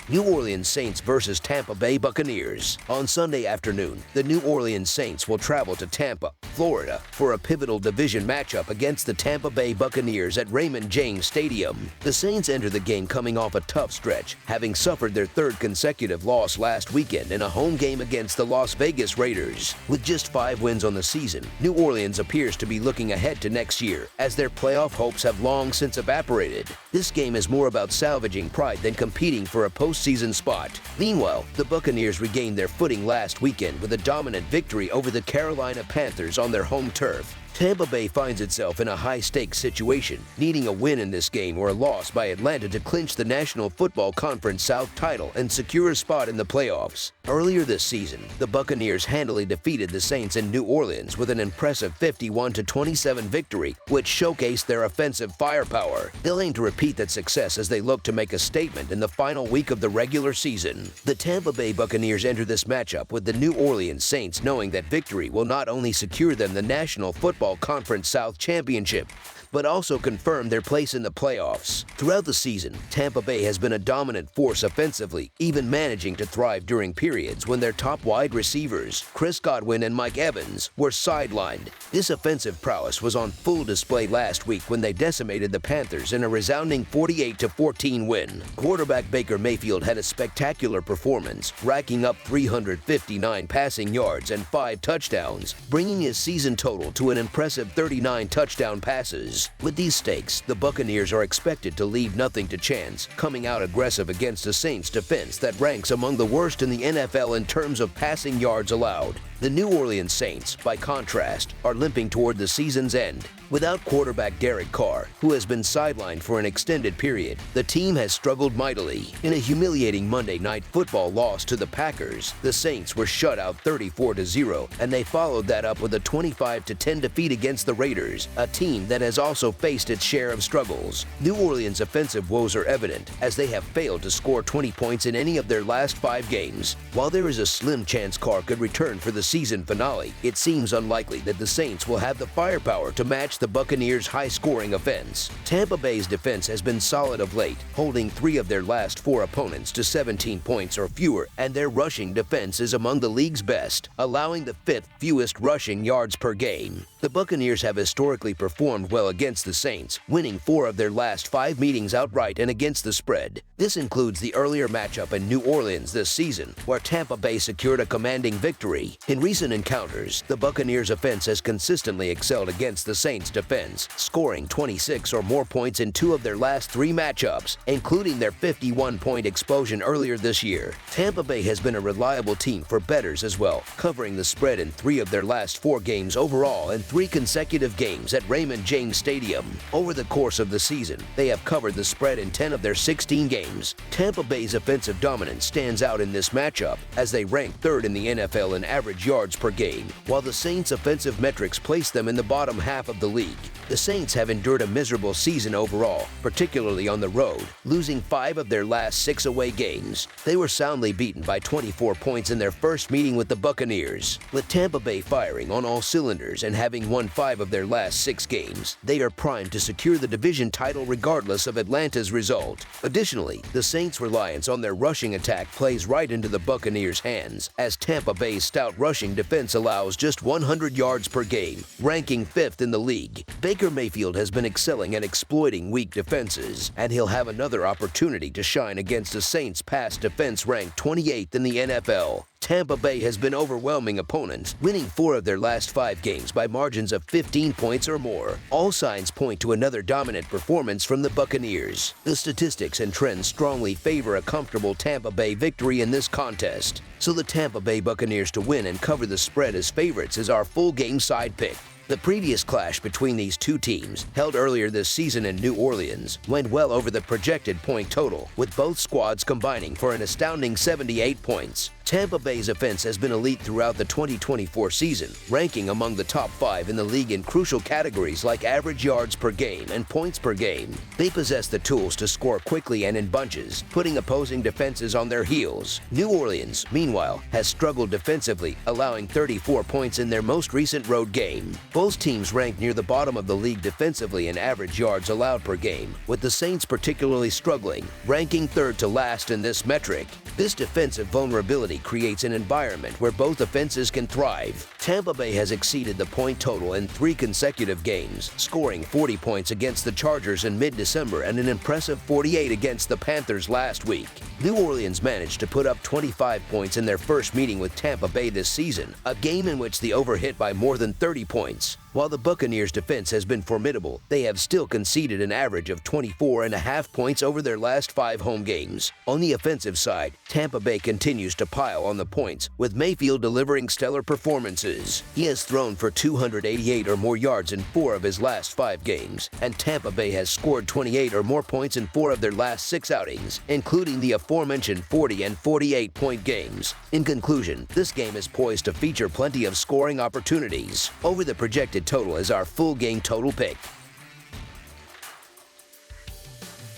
A: New Orleans Saints versus Tampa Bay Buccaneers. On Sunday afternoon, the New Orleans Saints will travel to Tampa, Florida, for a pivotal division matchup against the Tampa Bay Buccaneers at Raymond James Stadium. The Saints enter the game coming off a tough stretch, having suffered their 3rd consecutive loss last weekend in a home game against the Las Vegas Raiders. With just 5 wins on the season, New Orleans appears to be looking ahead to next year, as their playoff hopes have long since evaporated. This game is more about salvaging pride than competing for a postseason spot. Meanwhile, the Buccaneers regained their footing last weekend with a dominant victory over the Carolina Panthers on their home turf. Tampa Bay finds itself in a high-stakes situation, needing a win in this game or a loss by Atlanta to clinch the National Football Conference South title and secure a spot in the playoffs. Earlier this season, the Buccaneers handily defeated the Saints in New Orleans with an impressive 51-27 victory, which showcased their offensive firepower. They'll aim to repeat that success as they look to make a statement in the final week of the regular season. The Tampa Bay Buccaneers enter this matchup with the New Orleans Saints knowing that victory will not only secure them the National Football Football Conference South Championship, but also confirmed their place in the playoffs. Throughout the season, Tampa Bay has been a dominant force offensively, even managing to thrive during periods when their top wide receivers, Chris Godwin and Mike Evans, were sidelined. This offensive prowess was on full display last week when they decimated the Panthers in a resounding 48-14 win. Quarterback Baker Mayfield had a spectacular performance, racking up 359 passing yards and 5 touchdowns, bringing his season total to an impressive 39 touchdown passes. With these stakes, the Buccaneers are expected to leave nothing to chance, coming out aggressive against a Saints defense that ranks among the worst in the NFL in terms of passing yards allowed. The New Orleans Saints, by contrast, are limping toward the season's end. Without quarterback Derek Carr, who has been sidelined for an extended period, the team has struggled mightily. In a humiliating Monday Night Football loss to the Packers, the Saints were shut out 34-0, and they followed that up with a 25-10 defeat against the Raiders, a team that has also faced its share of struggles. New Orleans' offensive woes are evident, as they have failed to score 20 points in any of their last 5 games. While there is a slim chance Carr could return for the season finale, it seems unlikely that the Saints will have the firepower to match the Buccaneers' high-scoring offense. Tampa Bay's defense has been solid of late, holding 3 of their last 4 opponents to 17 points or fewer, and their rushing defense is among the league's best, allowing the 5th fewest rushing yards per game. The Buccaneers have historically performed well against the Saints, winning 4 of their last 5 meetings outright and against the spread. This includes the earlier matchup in New Orleans this season, where Tampa Bay secured a commanding victory. In recent encounters, the Buccaneers' offense has consistently excelled against the Saints' defense, scoring 26 or more points in 2 of their last 3 matchups, including their 51-point explosion earlier this year. Tampa Bay has been a reliable team for bettors as well, covering the spread in 3 of their last 4 games overall and 3 consecutive games at Raymond James Stadium. Over the course of the season, they have covered the spread in 10 of their 16 games. Tampa Bay's offensive dominance stands out in this matchup, as they rank 3rd in the NFL in average yards per game, while the Saints' offensive metrics place them in the bottom half of the league. The Saints have endured a miserable season overall, particularly on the road, losing 5 of their last 6 away games. They were soundly beaten by 24 points in their first meeting with the Buccaneers. With Tampa Bay firing on all cylinders and having won 5 of their last 6 games, they are primed to secure the division title regardless of Atlanta's result. Additionally, the Saints' reliance on their rushing attack plays right into the Buccaneers' hands, as Tampa Bay's stout rushing defense allows just 100 yards per game, ranking 5th in the league. Baker Mayfield has been excelling at exploiting weak defenses, and he'll have another opportunity to shine against a Saints pass defense ranked 28th in the NFL. Tampa Bay has been overwhelming opponents, winning 4 of their last 5 games by margins of 15 points or more. All signs point to another dominant performance from the Buccaneers. The statistics and trends strongly favor a comfortable Tampa Bay victory in this contest, so the Tampa Bay Buccaneers to win and cover the spread as favorites is our full game side pick. The previous clash between these 2 teams, held earlier this season in New Orleans, went well over the projected point total, with both squads combining for an astounding 78 points. Tampa Bay's offense has been elite throughout the 2024 season, ranking among the top 5 in the league in crucial categories like average yards per game and points per game. They possess the tools to score quickly and in bunches, putting opposing defenses on their heels. New Orleans, meanwhile, has struggled defensively, allowing 34 points in their most recent road game. Both teams rank near the bottom of the league defensively in average yards allowed per game, with the Saints particularly struggling, ranking 3rd to last in this metric. This defensive vulnerability creates an environment where both offenses can thrive. Tampa Bay has exceeded the point total in 3 consecutive games, scoring 40 points against the Chargers in mid-December and an impressive 48 against the Panthers last week. New Orleans managed to put up 25 points in their first meeting with Tampa Bay this season, a game in which the overhit by more than 30 points. While the Buccaneers' defense has been formidable, they have still conceded an average of 24.5 points over their last 5 home games. On the offensive side, Tampa Bay continues to pile on the points, with Mayfield delivering stellar performances. He has thrown for 288 or more yards in 4 of his last 5 games, and Tampa Bay has scored 28 or more points in 4 of their last 6 outings, including the aforementioned 40 and 48-point games. In conclusion, this game is poised to feature plenty of scoring opportunities. Over the projected total is our full game total pick.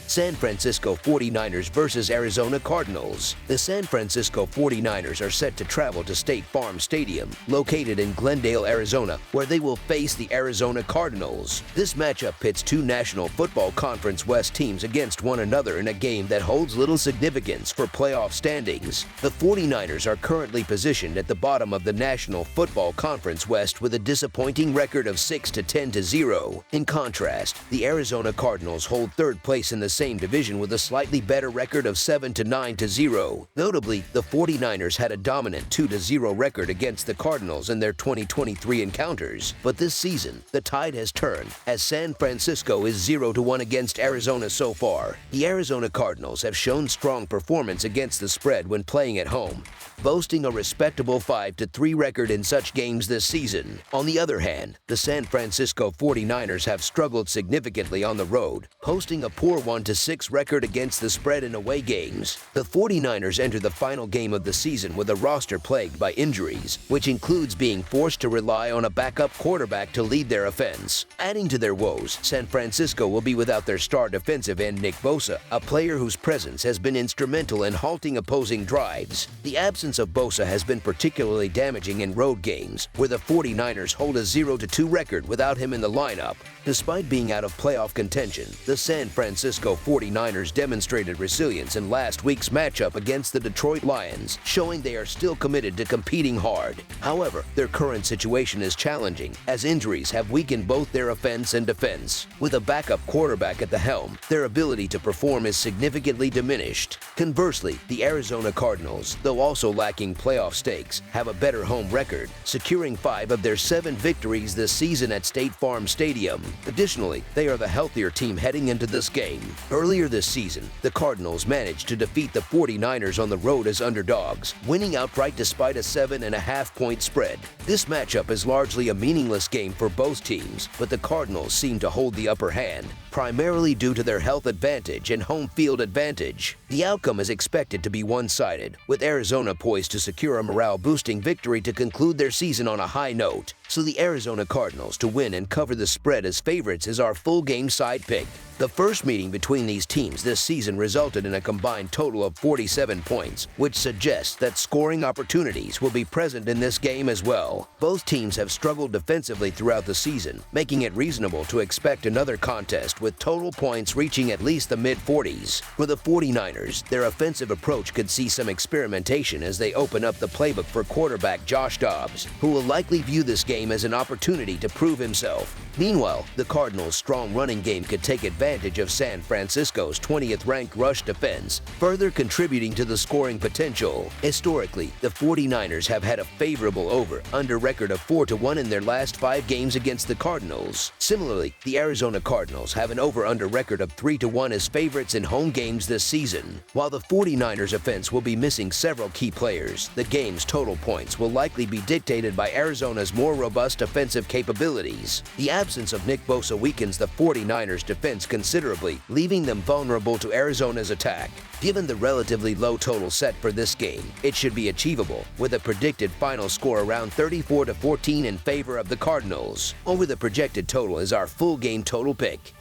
A: San Francisco 49ers versus Arizona Cardinals. The San Francisco 49ers are set to travel to State Farm Stadium, located in Glendale, Arizona, where they will face the Arizona Cardinals. This matchup pits two National Football Conference West teams against one another in a game that holds little significance for playoff standings. The 49ers are currently positioned at the bottom of the National Football Conference West with a disappointing record of 6-10-0. In contrast, the Arizona Cardinals hold third place in the same division with a slightly better record of 7-9-0. Notably, the 49ers had a dominant 2-0 record against the Cardinals in their 2023 encounters, but this season, the tide has turned as San Francisco is 0-1 against Arizona so far. The Arizona Cardinals have shown strong performance against the spread when playing at home, boasting a respectable 5-3 record in such games this season. On the other hand, the San Francisco 49ers have struggled significantly on the road, posting a poor 1-6 record against the spread in away games. The 49ers enter the final game of the season with a roster plagued by injuries, which includes being forced to rely on a backup quarterback to lead their offense. Adding to their woes, San Francisco will be without their star defensive end Nick Bosa, a player whose presence has been instrumental in halting opposing drives. The absence of Bosa has been particularly damaging in road games, where the 49ers hold a 0-2 record without him in the lineup. Despite being out of playoff contention, the San Francisco 49ers demonstrated resilience in last week's matchup against the Detroit Lions, showing they are still committed to competing hard. However, their current situation is challenging, as injuries have weakened both their offense and defense. With a backup quarterback at the helm, their ability to perform is significantly diminished. Conversely, the Arizona Cardinals, though also lacking playoff stakes, have a better home record, securing 5 of their 7 victories this season at State Farm Stadium. Additionally, they are the healthier team heading into this game. Earlier this season, the Cardinals managed to defeat the 49ers on the road as underdogs, winning outright despite a 7.5-point spread. This matchup is largely a meaningless game for both teams, but the Cardinals seem to hold the upper hand, primarily due to their health advantage and home field advantage. The outcome is expected to be one-sided, with Arizona poised to secure a morale-boosting victory to conclude their season on a high note. So the Arizona Cardinals to win and cover the spread as favorites is our full game side pick. The first meeting between these teams this season resulted in a combined total of 47 points, which suggests that scoring opportunities will be present in this game as well. Both teams have struggled defensively throughout the season, making it reasonable to expect another contest with total points reaching at least the mid-40s. For the 49ers, their offensive approach could see some experimentation as they open up the playbook for quarterback Josh Dobbs, who will likely view this game as an opportunity to prove himself. Meanwhile, the Cardinals' strong running game could take advantage of San Francisco's 20th-ranked rush defense, further contributing to the scoring potential. Historically, the 49ers have had a favorable over-under record of 4-1 in their last 5 games against the Cardinals. Similarly, the Arizona Cardinals have an over-under record of 3-1 as favorites in home games this season. While the 49ers offense will be missing several key players, the game's total points will likely be dictated by Arizona's more robust offensive capabilities. The absence of Nick Bosa weakens the 49ers defense considerably, leaving them vulnerable to Arizona's attack. Given the relatively low total set for this game, it should be achievable, with a predicted final score around 34-14 in favor of the Cardinals. Over the projected total is our full game total pick.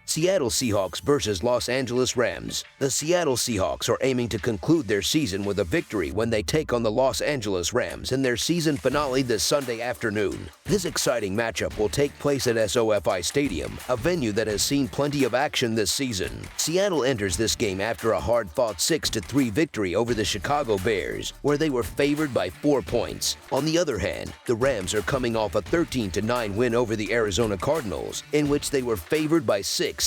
A: Seattle Seahawks versus Los Angeles Rams. The Seattle Seahawks are aiming to conclude their season with a victory when they take on the Los Angeles Rams in their season finale this Sunday afternoon. This exciting matchup will take place at SoFi Stadium, a venue that has seen plenty of action this season. Seattle enters this game after a hard-fought 6-3 victory over the Chicago Bears, where they were favored by 4 points. On the other hand, the Rams are coming off a 13-9 win over the Arizona Cardinals, in which they were favored by 6.5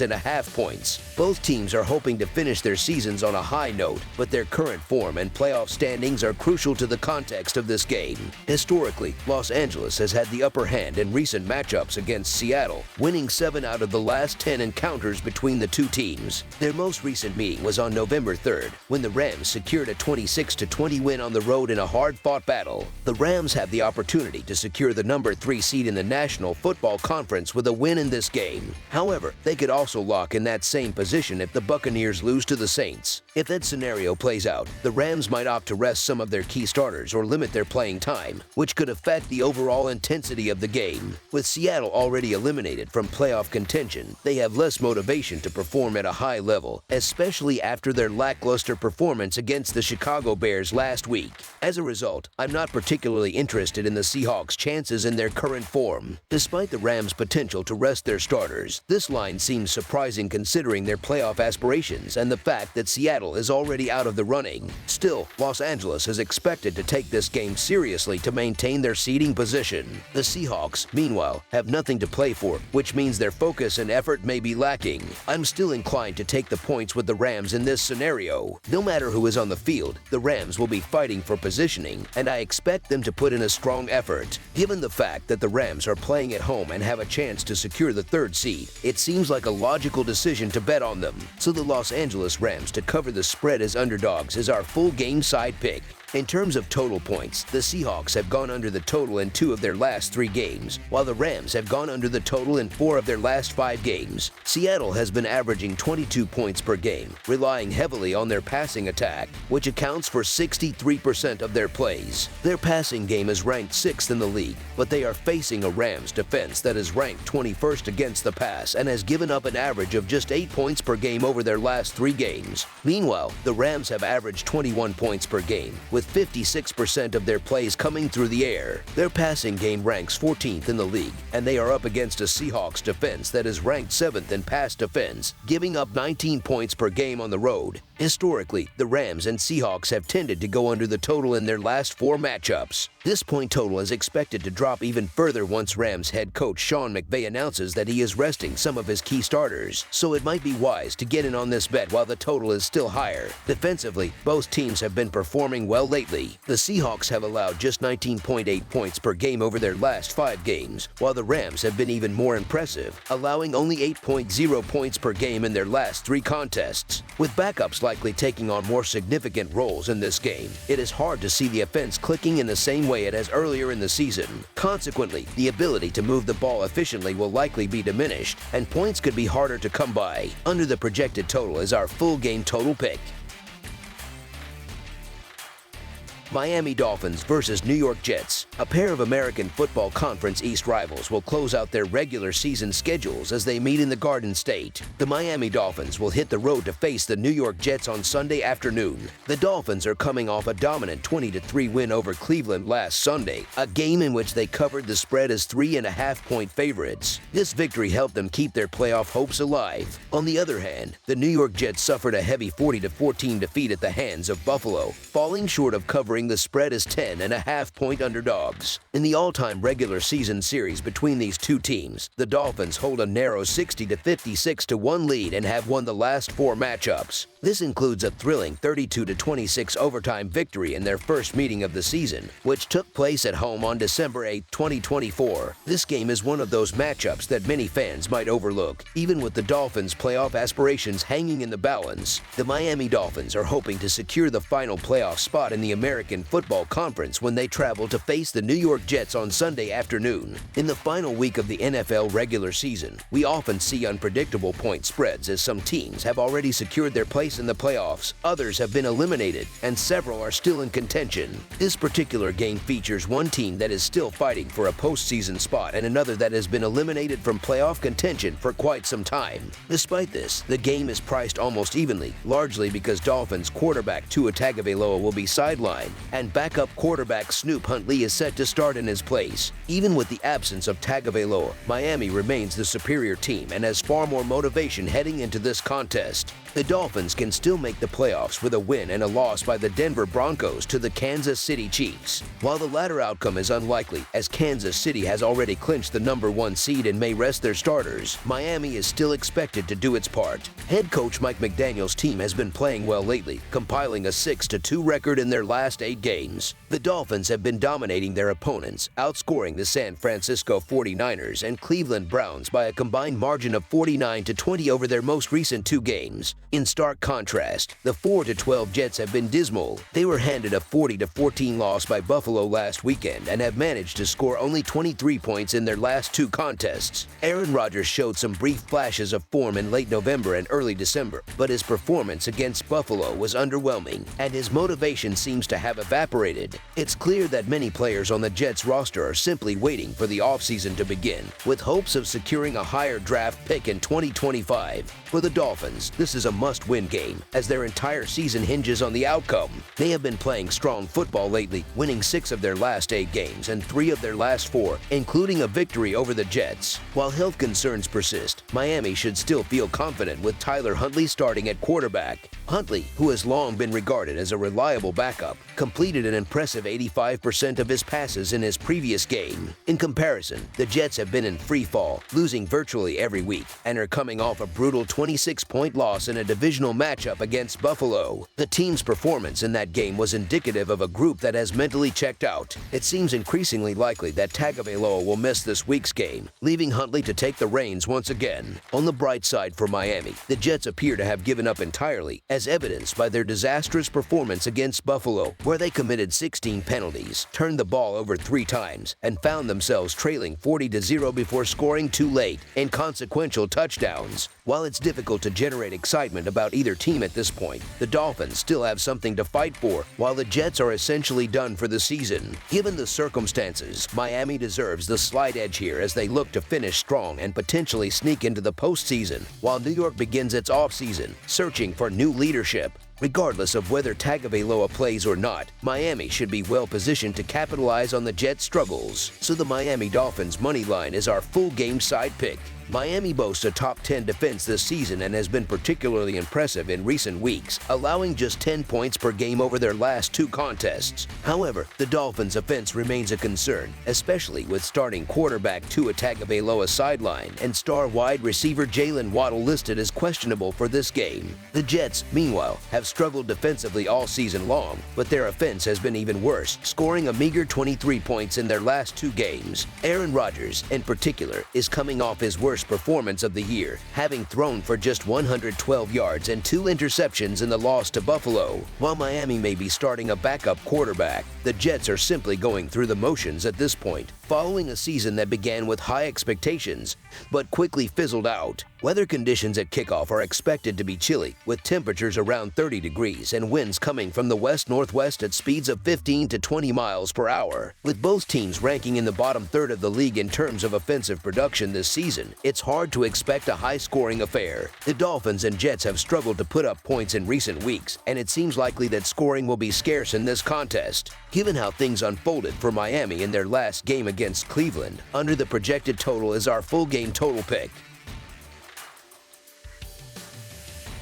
A: points. Both teams are hoping to finish their seasons on a high note, but their current form and playoff standings are crucial to the context of this game. Historically, Los Angeles has had the upper hand in recent matchups against Seattle, winning 7 out of the last 10 encounters between the two teams. Their most recent meeting was on November 3rd, when the Rams secured a 26-20 win on the road in a hard-fought battle. The Rams have the opportunity to secure the number 3 seed in the National Football Conference with a win in this game. However, they could also lock in that same position if the Buccaneers lose to the Saints. If that scenario plays out, the Rams might opt to rest some of their key starters or limit their playing time, which could affect the overall intensity of the game. With Seattle already eliminated from playoff contention, they have less motivation to perform at a high level, especially after their lackluster performance against the Chicago Bears last week. As a result, I'm not particularly interested in the Seahawks' chances in their current form. Despite the Rams' potential to rest their starters, this line seems surprising considering their playoff aspirations and the fact that Seattle is already out of the running. Still, Los Angeles is expected to take this game seriously to maintain their seeding position. The Seahawks, meanwhile, have nothing to play for, which means their focus and effort may be lacking. I'm still inclined to take the points with the Rams in this scenario. No matter who is on the field, the Rams will be fighting for positioning, and I expect them to put in a strong effort. Given the fact that the Rams are playing at home and have a chance to secure the 3rd seed, it seems like a logical decision to bet on them. So the Los Angeles Rams to cover the spread as underdogs is our full game side pick. In terms of total points, the Seahawks have gone under the total in 2 of their last 3 games, while the Rams have gone under the total in 4 of their last 5 games. Seattle has been averaging 22 points per game, relying heavily on their passing attack, which accounts for 63% of their plays. Their passing game is ranked 6th in the league, but they are facing a Rams defense that is ranked 21st against the pass and has given up an average of just 8 points per game over their last 3 games. Meanwhile, the Rams have averaged 21 points per game, with 56% of their plays coming through the air. Their passing game ranks 14th in the league, and they are up against a Seahawks defense that is ranked 7th in pass defense, giving up 19 points per game on the road. Historically, the Rams and Seahawks have tended to go under the total in their last 4 matchups. This point total is expected to drop even further once Rams head coach Sean McVay announces that he is resting some of his key starters, so it might be wise to get in on this bet while the total is still higher. Defensively, both teams have been performing well lately. The Seahawks have allowed just 19.8 points per game over their last 5 games, while the Rams have been even more impressive, allowing only 8.0 points per game in their last 3 contests. With backups likely taking on more significant roles in this game, it is hard to see the offense clicking in the same way it has earlier in the season. Consequently, the ability to move the ball efficiently will likely be diminished, and points could be harder to come by. Under the projected total is our full game total pick. Miami Dolphins versus New York Jets. A pair of American Football Conference East rivals will close out their regular season schedules as they meet in the Garden State. The Miami Dolphins will hit the road to face the New York Jets on Sunday afternoon. The Dolphins are coming off a dominant 20-3 win over Cleveland last Sunday, a game in which they covered the spread as 3.5-point favorites. This victory helped them keep their playoff hopes alive. On the other hand, the New York Jets suffered a heavy 40-14 defeat at the hands of Buffalo, falling short of covering the spread as 10.5-point underdogs. In the all-time regular season series between these two teams, the Dolphins hold a narrow 60-56-1 lead and have won the last 4 matchups. This includes a thrilling 32-26 overtime victory in their first meeting of the season, which took place at home on December 8, 2024. This game is one of those matchups that many fans might overlook, even with the Dolphins' playoff aspirations hanging in the balance. The Miami Dolphins are hoping to secure the final playoff spot in the American Football Conference when they travel to face the New York Jets on Sunday afternoon. In the final week of the NFL regular season, we often see unpredictable point spreads as some teams have already secured their place in the playoffs, others have been eliminated, and several are still in contention. This particular game features one team that is still fighting for a postseason spot and another that has been eliminated from playoff contention for quite some time. Despite this, the game is priced almost evenly, largely because Dolphins quarterback Tua Tagovailoa will be sidelined, and backup quarterback Snoop Huntley is set to start in his place. Even with the absence of Tagovailoa, Miami remains the superior team and has far more motivation heading into this contest. The Dolphins can still make the playoffs with a win and a loss by the Denver Broncos to the Kansas City Chiefs. While the latter outcome is unlikely, as Kansas City has already clinched the #1 seed and may rest their starters, Miami is still expected to do its part. Head coach Mike McDaniel's team has been playing well lately, compiling a 6-2 record in their last 8 games. The Dolphins have been dominating their opponents, outscoring the San Francisco 49ers and Cleveland Browns by a combined margin of 49-20 over their most recent 2 games. In stark contrast, the 4-12 Jets have been dismal. They were handed a 40-14 loss by Buffalo last weekend and have managed to score only 23 points in their last 2 contests. Aaron Rodgers showed some brief flashes of form in late November and early December, but his performance against Buffalo was underwhelming, and his motivation seems to have evaporated. It's clear that many players on the Jets roster are simply waiting for the offseason to begin, with hopes of securing a higher draft pick in 2025. For the Dolphins, this is a must-win game, as their entire season hinges on the outcome. They have been playing strong football lately, winning 6 of their last 8 games and 3 of their last 4, including a victory over the Jets. While health concerns persist, Miami should still feel confident with Tyler Huntley starting at quarterback. Huntley, who has long been regarded as a reliable backup, completed an impressive 85% of his passes in his previous game. In comparison, the Jets have been in free fall, losing virtually every week, and are coming off a brutal 26-point loss in a divisional matchup against Buffalo. The team's performance in that game was indicative of a group that has mentally checked out. It seems increasingly likely that Tagovailoa will miss this week's game, leaving Huntley to take the reins once again. On the bright side for Miami, the Jets appear to have given up entirely, as evidenced by their disastrous performance against Buffalo, where they committed 16 penalties, turned the ball over 3 times, and found themselves trailing 40-0 before scoring too late, inconsequential touchdowns. While it's difficult to generate excitement about either team at this point, the Dolphins still have something to fight for, while the Jets are essentially done for the season. Given the circumstances, Miami deserves the slight edge here as they look to finish strong and potentially sneak into the postseason, while New York begins its offseason, searching for new leadership. Regardless of whether Tagovailoa plays or not, Miami should be well positioned to capitalize on the Jets' struggles. So the Miami Dolphins money line is our full game side pick. Miami boasts a top 10 defense this season and has been particularly impressive in recent weeks, allowing just 10 points per game over their last 2 contests. However, the Dolphins' offense remains a concern, especially with starting quarterback Tua Tagovailoa sidelined and star wide receiver Jalen Waddle listed as questionable for this game. The Jets, meanwhile, have struggled defensively all season long, but their offense has been even worse, scoring a meager 23 points in their last 2 games. Aaron Rodgers, in particular, is coming off his worst performance of the year, having thrown for just 112 yards and 2 interceptions in the loss to Buffalo. While Miami may be starting a backup quarterback, the Jets are simply going through the motions at this point, following a season that began with high expectations, but quickly fizzled out. Weather conditions at kickoff are expected to be chilly, with temperatures around 30 degrees and winds coming from the west-northwest at speeds of 15 to 20 miles per hour. With both teams ranking in the bottom third of the league in terms of offensive production this season, it's hard to expect a high-scoring affair. The Dolphins and Jets have struggled to put up points in recent weeks, and it seems likely that scoring will be scarce in this contest. Given how things unfolded for Miami in their last game against Cleveland, under the projected total is our full game total pick.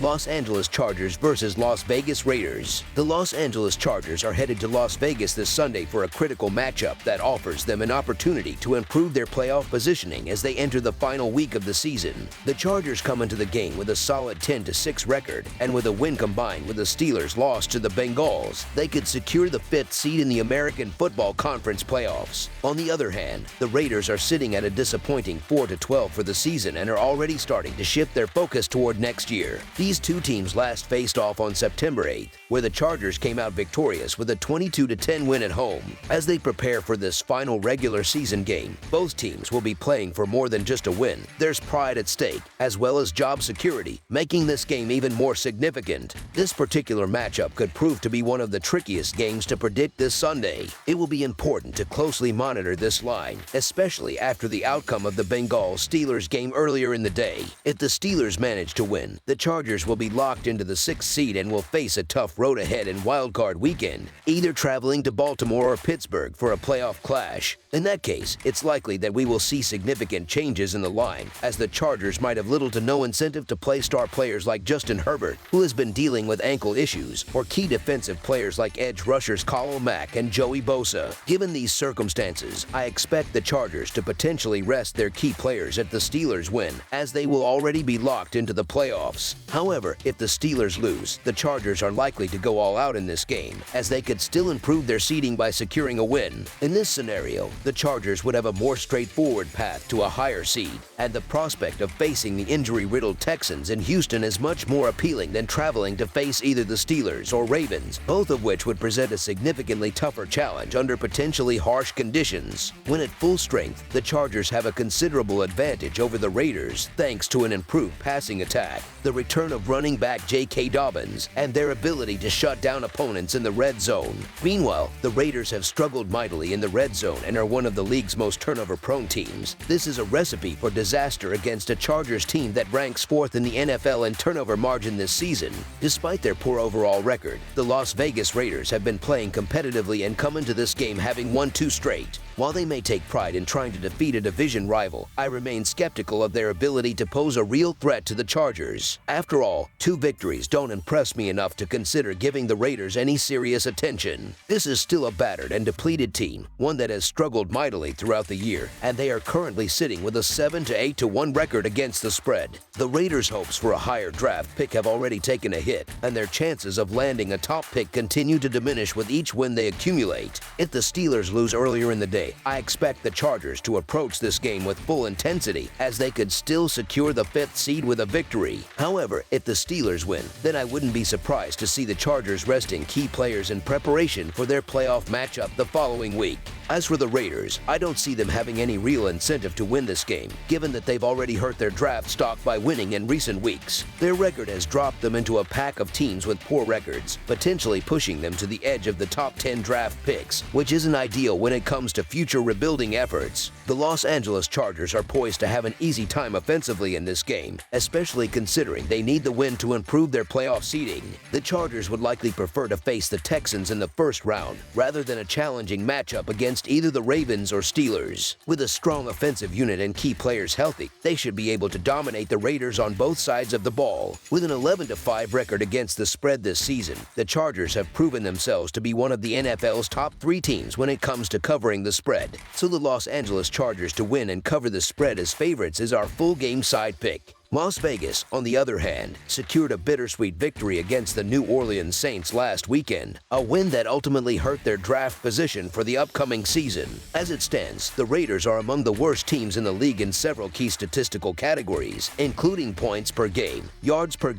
A: Los Angeles Chargers versus Las Vegas Raiders. The Los Angeles Chargers are headed to Las Vegas this Sunday for a critical matchup that offers them an opportunity to improve their playoff positioning as they enter the final week of the season. The Chargers come into the game with a solid 10-6 record, and with a win combined with the Steelers' loss to the Bengals, they could secure the 5th seed in the American Football Conference playoffs. On the other hand, the Raiders are sitting at a disappointing 4-12 for the season and are already starting to shift their focus toward next year. These 2 teams last faced off on September 8th, where the Chargers came out victorious with a 22-10 win at home. As they prepare for this final regular season game, both teams will be playing for more than just a win. There's pride at stake, as well as job security, making this game even more significant. This particular matchup could prove to be one of the trickiest games to predict this Sunday. It will be important to closely monitor this line, especially after the outcome of the Bengals-Steelers game earlier in the day. If the Steelers manage to win, the Chargers will be locked into the 6th seed and will face a tough road ahead in wildcard weekend, either traveling to Baltimore or Pittsburgh for a playoff clash. In that case, it's likely that we will see significant changes in the line, as the Chargers might have little to no incentive to play star players like Justin Herbert, who has been dealing with ankle issues, or key defensive players like edge rushers Khalil Mack and Joey Bosa. Given these circumstances, I expect the Chargers to potentially rest their key players at the Steelers win, as they will already be locked into the playoffs. However, if the Steelers lose, the Chargers are likely to go all out in this game, as they could still improve their seeding by securing a win. In this scenario, the Chargers would have a more straightforward path to a higher seed, and the prospect of facing the injury-riddled Texans in Houston is much more appealing than traveling to face either the Steelers or Ravens, both of which would present a significantly tougher challenge under potentially harsh conditions. When at full strength, the Chargers have a considerable advantage over the Raiders thanks to an improved passing attack, the return of running back J.K. Dobbins, and their ability to shut down opponents in the red zone. Meanwhile, the Raiders have struggled mightily in the red zone and are one of the league's most turnover-prone teams. This is a recipe for disaster against a Chargers team that ranks 4th in the NFL in turnover margin this season. Despite their poor overall record, the Las Vegas Raiders have been playing competitively and come into this game having won 2 straight. While they may take pride in trying to defeat a division rival, I remain skeptical of their ability to pose a real threat to the Chargers. After all, 2 victories don't impress me enough to consider giving the Raiders any serious attention. This is still a battered and depleted team, one that has struggled mightily throughout the year, and they are currently sitting with a 7-8-1 record against the spread. The Raiders' hopes for a higher draft pick have already taken a hit, and their chances of landing a top pick continue to diminish with each win they accumulate. If the Steelers lose earlier in the day, I expect the Chargers to approach this game with full intensity, as they could still secure the 5th seed with a victory. However, if the Steelers win, then I wouldn't be surprised to see the Chargers resting key players in preparation for their playoff matchup the following week. As for the Raiders, I don't see them having any real incentive to win this game, given that they've already hurt their draft stock by winning in recent weeks. Their record has dropped them into a pack of teams with poor records, potentially pushing them to the edge of the top 10 draft picks, which isn't ideal when it comes to future rebuilding efforts. The Los Angeles Chargers are poised to have an easy time offensively in this game, especially considering they need the win to improve their playoff seeding. The Chargers would likely prefer to face the Texans in the first round, rather than a challenging matchup against either the Ravens or Steelers. With a strong offensive unit and key players healthy, they should be able to dominate the Raiders on both sides of the ball. With an 11-5 record against the spread this season, the Chargers have proven themselves to be one of the NFL's top 3 teams when it comes to covering the spread. So the Los Angeles Chargers to win and cover the spread as favorites is our full game side pick. Las Vegas, on the other hand, secured a bittersweet victory against the New Orleans Saints last weekend, a win that ultimately hurt their draft position for the upcoming season. As it stands, the Raiders are among the worst teams in the league in several key statistical categories, including points per game, yards per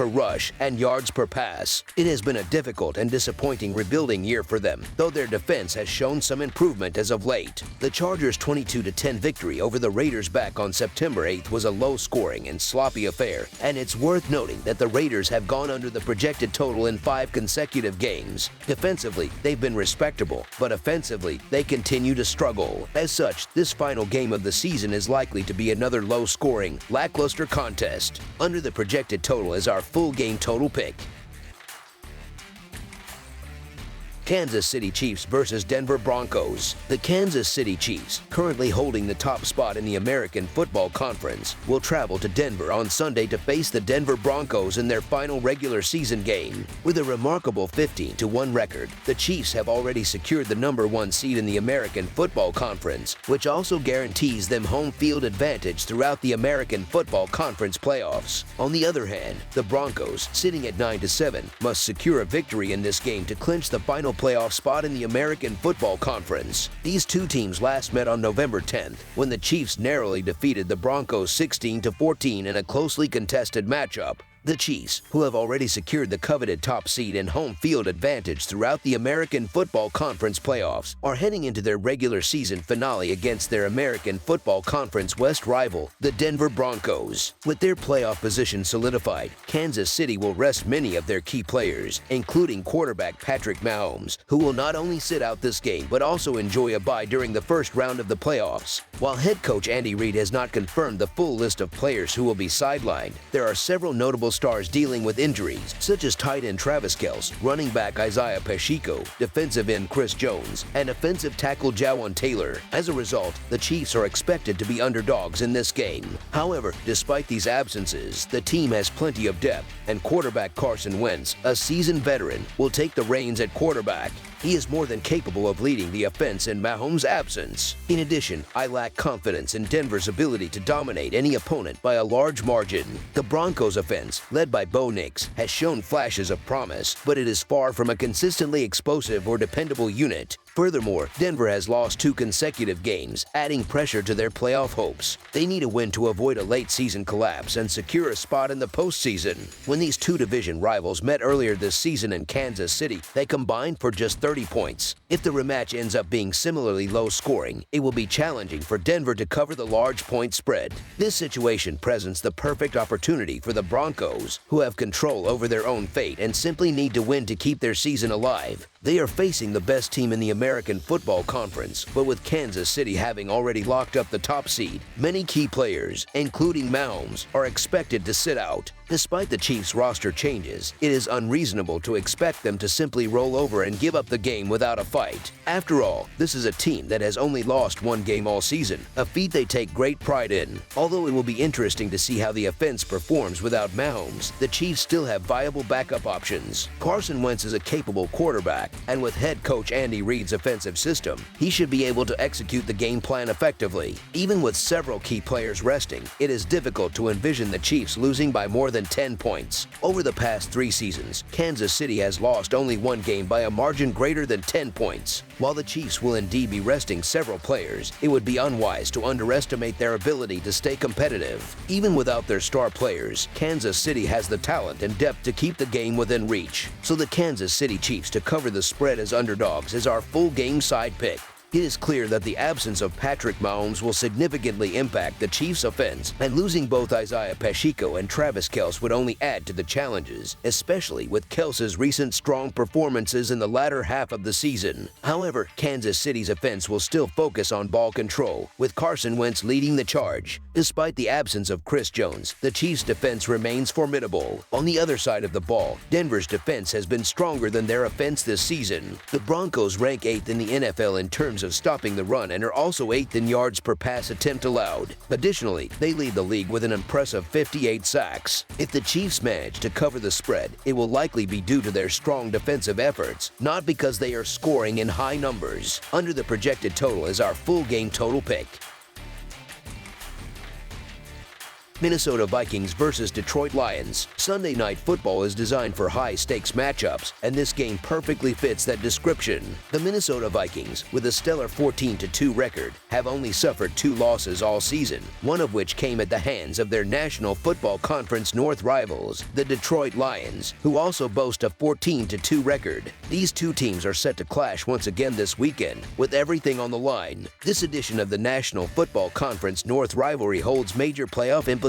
A: rush, and yards per pass. It has been a difficult and disappointing rebuilding year for them, though their defense has shown some improvement as of late. The Chargers' 22-10 victory over the Raiders back on September 8th was a low-scoring and sloppy affair, and it's worth noting that the Raiders have gone under the projected total in 5 consecutive games. Defensively, they've been respectable, but offensively, they continue to struggle. As such, this final game of the season is likely to be another low-scoring, lackluster contest. Under the projected total is our full game total pick. Kansas City Chiefs versus Denver Broncos. The Kansas City Chiefs, currently holding the top spot in the American Football Conference, will travel to Denver on Sunday to face the Denver Broncos in their final regular season game. With a remarkable 15-1 record, the Chiefs have already secured the number 1 seed in the American Football Conference, which also guarantees them home field advantage throughout the American Football Conference playoffs. On the other hand, the Broncos, sitting at 9-7, must secure a victory in this game to clinch the final playoff spot in the American Football Conference. These 2 teams last met on November 10th, when the Chiefs narrowly defeated the Broncos 16-14 in a closely contested matchup. The Chiefs, who have already secured the coveted top seed and home field advantage throughout the American Football Conference playoffs, are heading into their regular season finale against their American Football Conference West rival, the Denver Broncos. With their playoff position solidified, Kansas City will rest many of their key players, including quarterback Patrick Mahomes, who will not only sit out this game but also enjoy a bye during the first round of the playoffs. While head coach Andy Reid has not confirmed the full list of players who will be sidelined, there are several notable stars dealing with injuries, such as tight end Travis Kelce, running back Isaiah Pacheco, defensive end Chris Jones, and offensive tackle Jawan Taylor. As a result, the Chiefs are expected to be underdogs in this game. However, despite these absences, the team has plenty of depth, and quarterback Carson Wentz, a seasoned veteran, will take the reins at quarterback. He is more than capable of leading the offense in Mahomes' absence. In addition, I lack confidence in Denver's ability to dominate any opponent by a large margin. The Broncos offense, led by Bo Nix, has shown flashes of promise, but it is far from a consistently explosive or dependable unit. Furthermore, Denver has lost 2 consecutive games, adding pressure to their playoff hopes. They need a win to avoid a late-season collapse and secure a spot in the postseason. When these 2 division rivals met earlier this season in Kansas City, they combined for just 30 points. If the rematch ends up being similarly low-scoring, it will be challenging for Denver to cover the large point spread. This situation presents the perfect opportunity for the Broncos, who have control over their own fate and simply need to win to keep their season alive. They are facing the best team in the American Football Conference, but with Kansas City having already locked up the top seed, many key players, including Mahomes, are expected to sit out. Despite the Chiefs' roster changes, it is unreasonable to expect them to simply roll over and give up the game without a fight. After all, this is a team that has only lost 1 game all season, a feat they take great pride in. Although it will be interesting to see how the offense performs without Mahomes, the Chiefs still have viable backup options. Carson Wentz is a capable quarterback, and with head coach Andy Reid's offensive system, he should be able to execute the game plan effectively. Even with several key players resting, it is difficult to envision the Chiefs losing by more than 10 points. Over the past 3 seasons, Kansas City has lost only 1 game by a margin greater than 10 points. While the Chiefs will indeed be resting several players, it would be unwise to underestimate their ability to stay competitive. Even without their star players, Kansas City has the talent and depth to keep the game within reach. So the Kansas City Chiefs to cover the spread as underdogs is our full game side pick. It is clear that the absence of Patrick Mahomes will significantly impact the Chiefs' offense, and losing both Isaiah Pacheco and Travis Kelce would only add to the challenges, especially with Kelce's recent strong performances in the latter half of the season. However, Kansas City's offense will still focus on ball control, with Carson Wentz leading the charge. Despite the absence of Chris Jones, the Chiefs' defense remains formidable. On the other side of the ball, Denver's defense has been stronger than their offense this season. The Broncos rank 8th in the NFL in terms of stopping the run and are also 8th in yards per pass attempt allowed. Additionally, they lead the league with an impressive 58 sacks. If the Chiefs manage to cover the spread, it will likely be due to their strong defensive efforts, not because they are scoring in high numbers. Under the projected total is our full game total pick. Minnesota Vikings versus Detroit Lions. Sunday Night Football is designed for high-stakes matchups, and this game perfectly fits that description. The Minnesota Vikings, with a stellar 14-2 record, have only suffered 2 losses all season, one of which came at the hands of their National Football Conference North rivals, the Detroit Lions, who also boast a 14-2 record. These 2 teams are set to clash once again this weekend, with everything on the line. This edition of the National Football Conference North rivalry holds major playoff implications,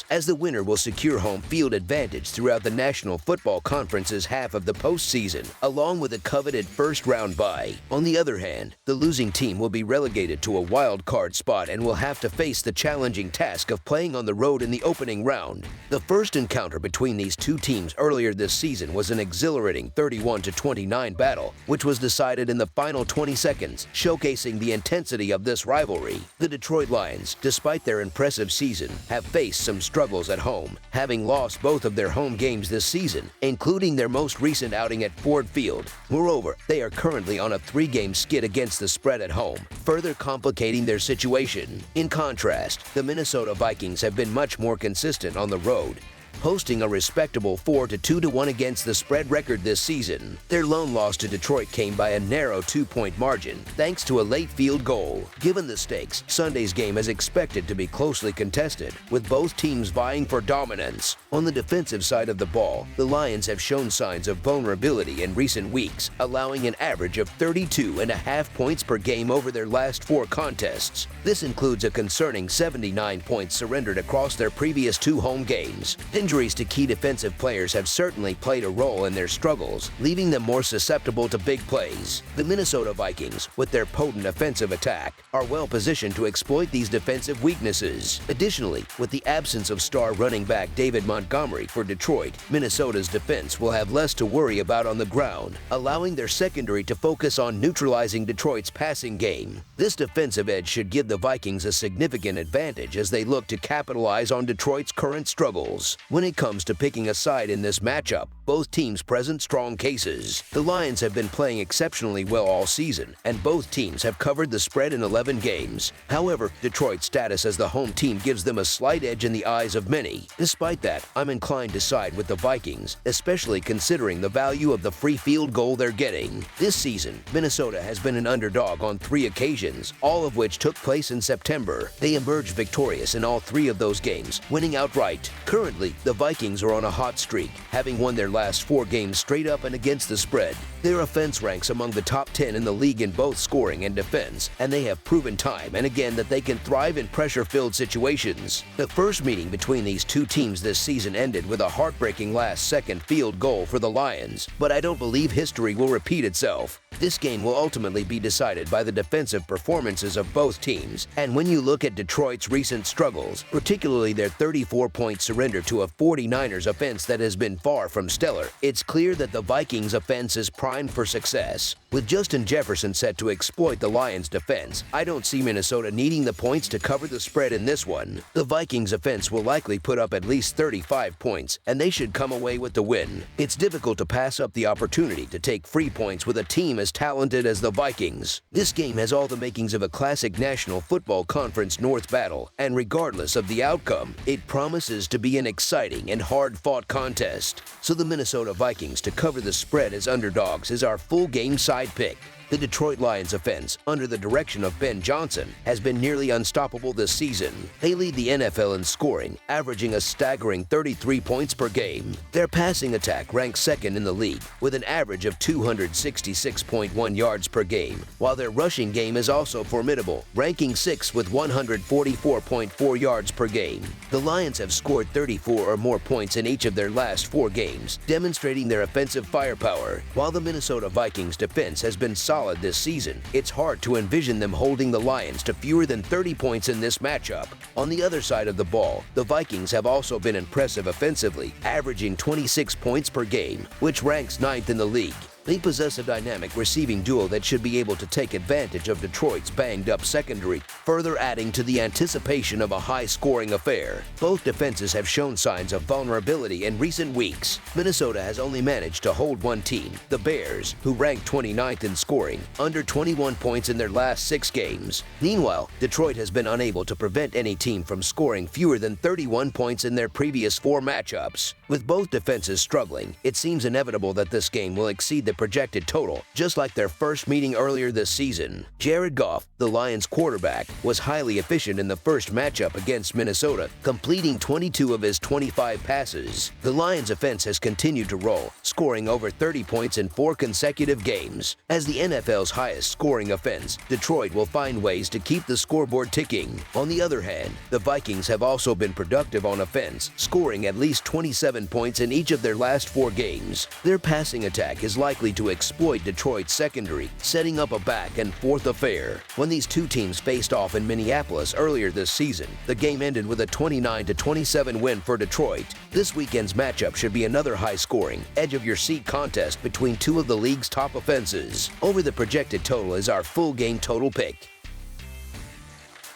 A: as the winner will secure home field advantage throughout the National Football Conference's half of the postseason, along with a coveted first-round bye. On the other hand, the losing team will be relegated to a wild card spot and will have to face the challenging task of playing on the road in the opening round. The first encounter between these 2 teams earlier this season was an exhilarating 31-29 battle, which was decided in the final 20 seconds, showcasing the intensity of this rivalry. The Detroit Lions, despite their impressive season, have faced some struggles at home, having lost both of their home games this season, including their most recent outing at Ford Field. Moreover, they are currently on a 3-game skid against the spread at home, further complicating their situation. In contrast, the Minnesota Vikings have been much more consistent on the road, posting a respectable 4-2-1 against the spread record this season. Their lone loss to Detroit came by a narrow 2-point margin, thanks to a late field goal. Given the stakes, Sunday's game is expected to be closely contested, with both teams vying for dominance. On the defensive side of the ball, the Lions have shown signs of vulnerability in recent weeks, allowing an average of 32.5 points per game over their last 4 contests. This includes a concerning 79 points surrendered across their previous 2 home games. Injuries to key defensive players have certainly played a role in their struggles, leaving them more susceptible to big plays. The Minnesota Vikings, with their potent offensive attack, are well positioned to exploit these defensive weaknesses. Additionally, with the absence of star running back David Montgomery for Detroit, Minnesota's defense will have less to worry about on the ground, allowing their secondary to focus on neutralizing Detroit's passing game. This defensive edge should give the Vikings a significant advantage as they look to capitalize on Detroit's current struggles. When When it comes to picking a side in this matchup, both teams present strong cases. The Lions have been playing exceptionally well all season, and both teams have covered the spread in 11 games. However, Detroit's status as the home team gives them a slight edge in the eyes of many. Despite that, I'm inclined to side with the Vikings, especially considering the value of the free field goal they're getting. This season, Minnesota has been an underdog on 3 occasions, all of which took place in September. They emerged victorious in all 3 of those games, winning outright. Currently, the Vikings are on a hot streak, having won their last 4 games straight up and against the spread. Their offense ranks among the top 10 in the league in both scoring and defense, and they have proven time and again that they can thrive in pressure-filled situations. The first meeting between these two teams this season ended with a heartbreaking last-second field goal for the Lions, but I don't believe history will repeat itself. This game will ultimately be decided by the defensive performances of both teams, and when you look at Detroit's recent struggles, particularly their 34-point surrender to a 49ers offense that has been far from stellar, it's clear that the Vikings offense is primed for success. With Justin Jefferson set to exploit the Lions' defense, I don't see Minnesota needing the points to cover the spread in this one. The Vikings' offense will likely put up at least 35 points, and they should come away with the win. It's difficult to pass up the opportunity to take free points with a team as talented as the Vikings. This game has all the makings of a classic National Football Conference North battle, and regardless of the outcome, it promises to be an exciting and hard-fought contest. So the Minnesota Vikings to cover the spread as underdogs is our full game side pick. The Detroit Lions offense, under the direction of Ben Johnson, has been nearly unstoppable this season. They lead the NFL in scoring, averaging a staggering 33 points per game. Their passing attack ranks second in the league, with an average of 266.1 yards per game, while their rushing game is also formidable, ranking 6th with 144.4 yards per game. The Lions have scored 34 or more points in each of their last 4 games, demonstrating their offensive firepower. While the Minnesota Vikings defense has been solid this season, it's hard to envision them holding the Lions to fewer than 30 points in this matchup. On the other side of the ball, the Vikings have also been impressive offensively, averaging 26 points per game, which ranks 9th in the league. They possess a dynamic receiving duo that should be able to take advantage of Detroit's banged-up secondary, further adding to the anticipation of a high-scoring affair. Both defenses have shown signs of vulnerability in recent weeks. Minnesota has only managed to hold one team, the Bears, who rank 29th in scoring, under 21 points in their last 6 games. Meanwhile, Detroit has been unable to prevent any team from scoring fewer than 31 points in their previous 4 matchups. With both defenses struggling, it seems inevitable that this game will exceed the projected total, just like their first meeting earlier this season. Jared Goff, the Lions quarterback, was highly efficient in the first matchup against Minnesota, completing 22 of his 25 passes. The Lions offense has continued to roll, scoring over 30 points in 4 consecutive games. As the NFL's highest scoring offense, Detroit will find ways to keep the scoreboard ticking. On the other hand, the Vikings have also been productive on offense, scoring at least 27 points in each of their last 4 games. Their passing attack is likely to exploit Detroit's secondary, setting up a back-and-forth affair. When these two teams faced off in Minneapolis earlier this season, the game ended with a 29-27 win for Detroit. This weekend's matchup should be another high-scoring, edge-of-your-seat contest between 2 of the league's top offenses. Over the projected total is our full game total pick.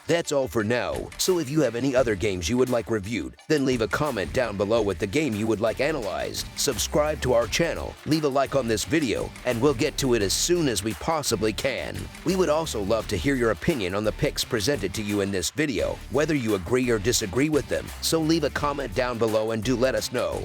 A: That's all for now, so if you have any other games you would like reviewed, then leave a comment down below with the game you would like analyzed. Subscribe to our channel, leave a like on this video, and we'll get to it as soon as we possibly can. We would also love to hear your opinion on the picks presented to you in this video, whether you agree or disagree with them, so leave a comment down below and do let us know.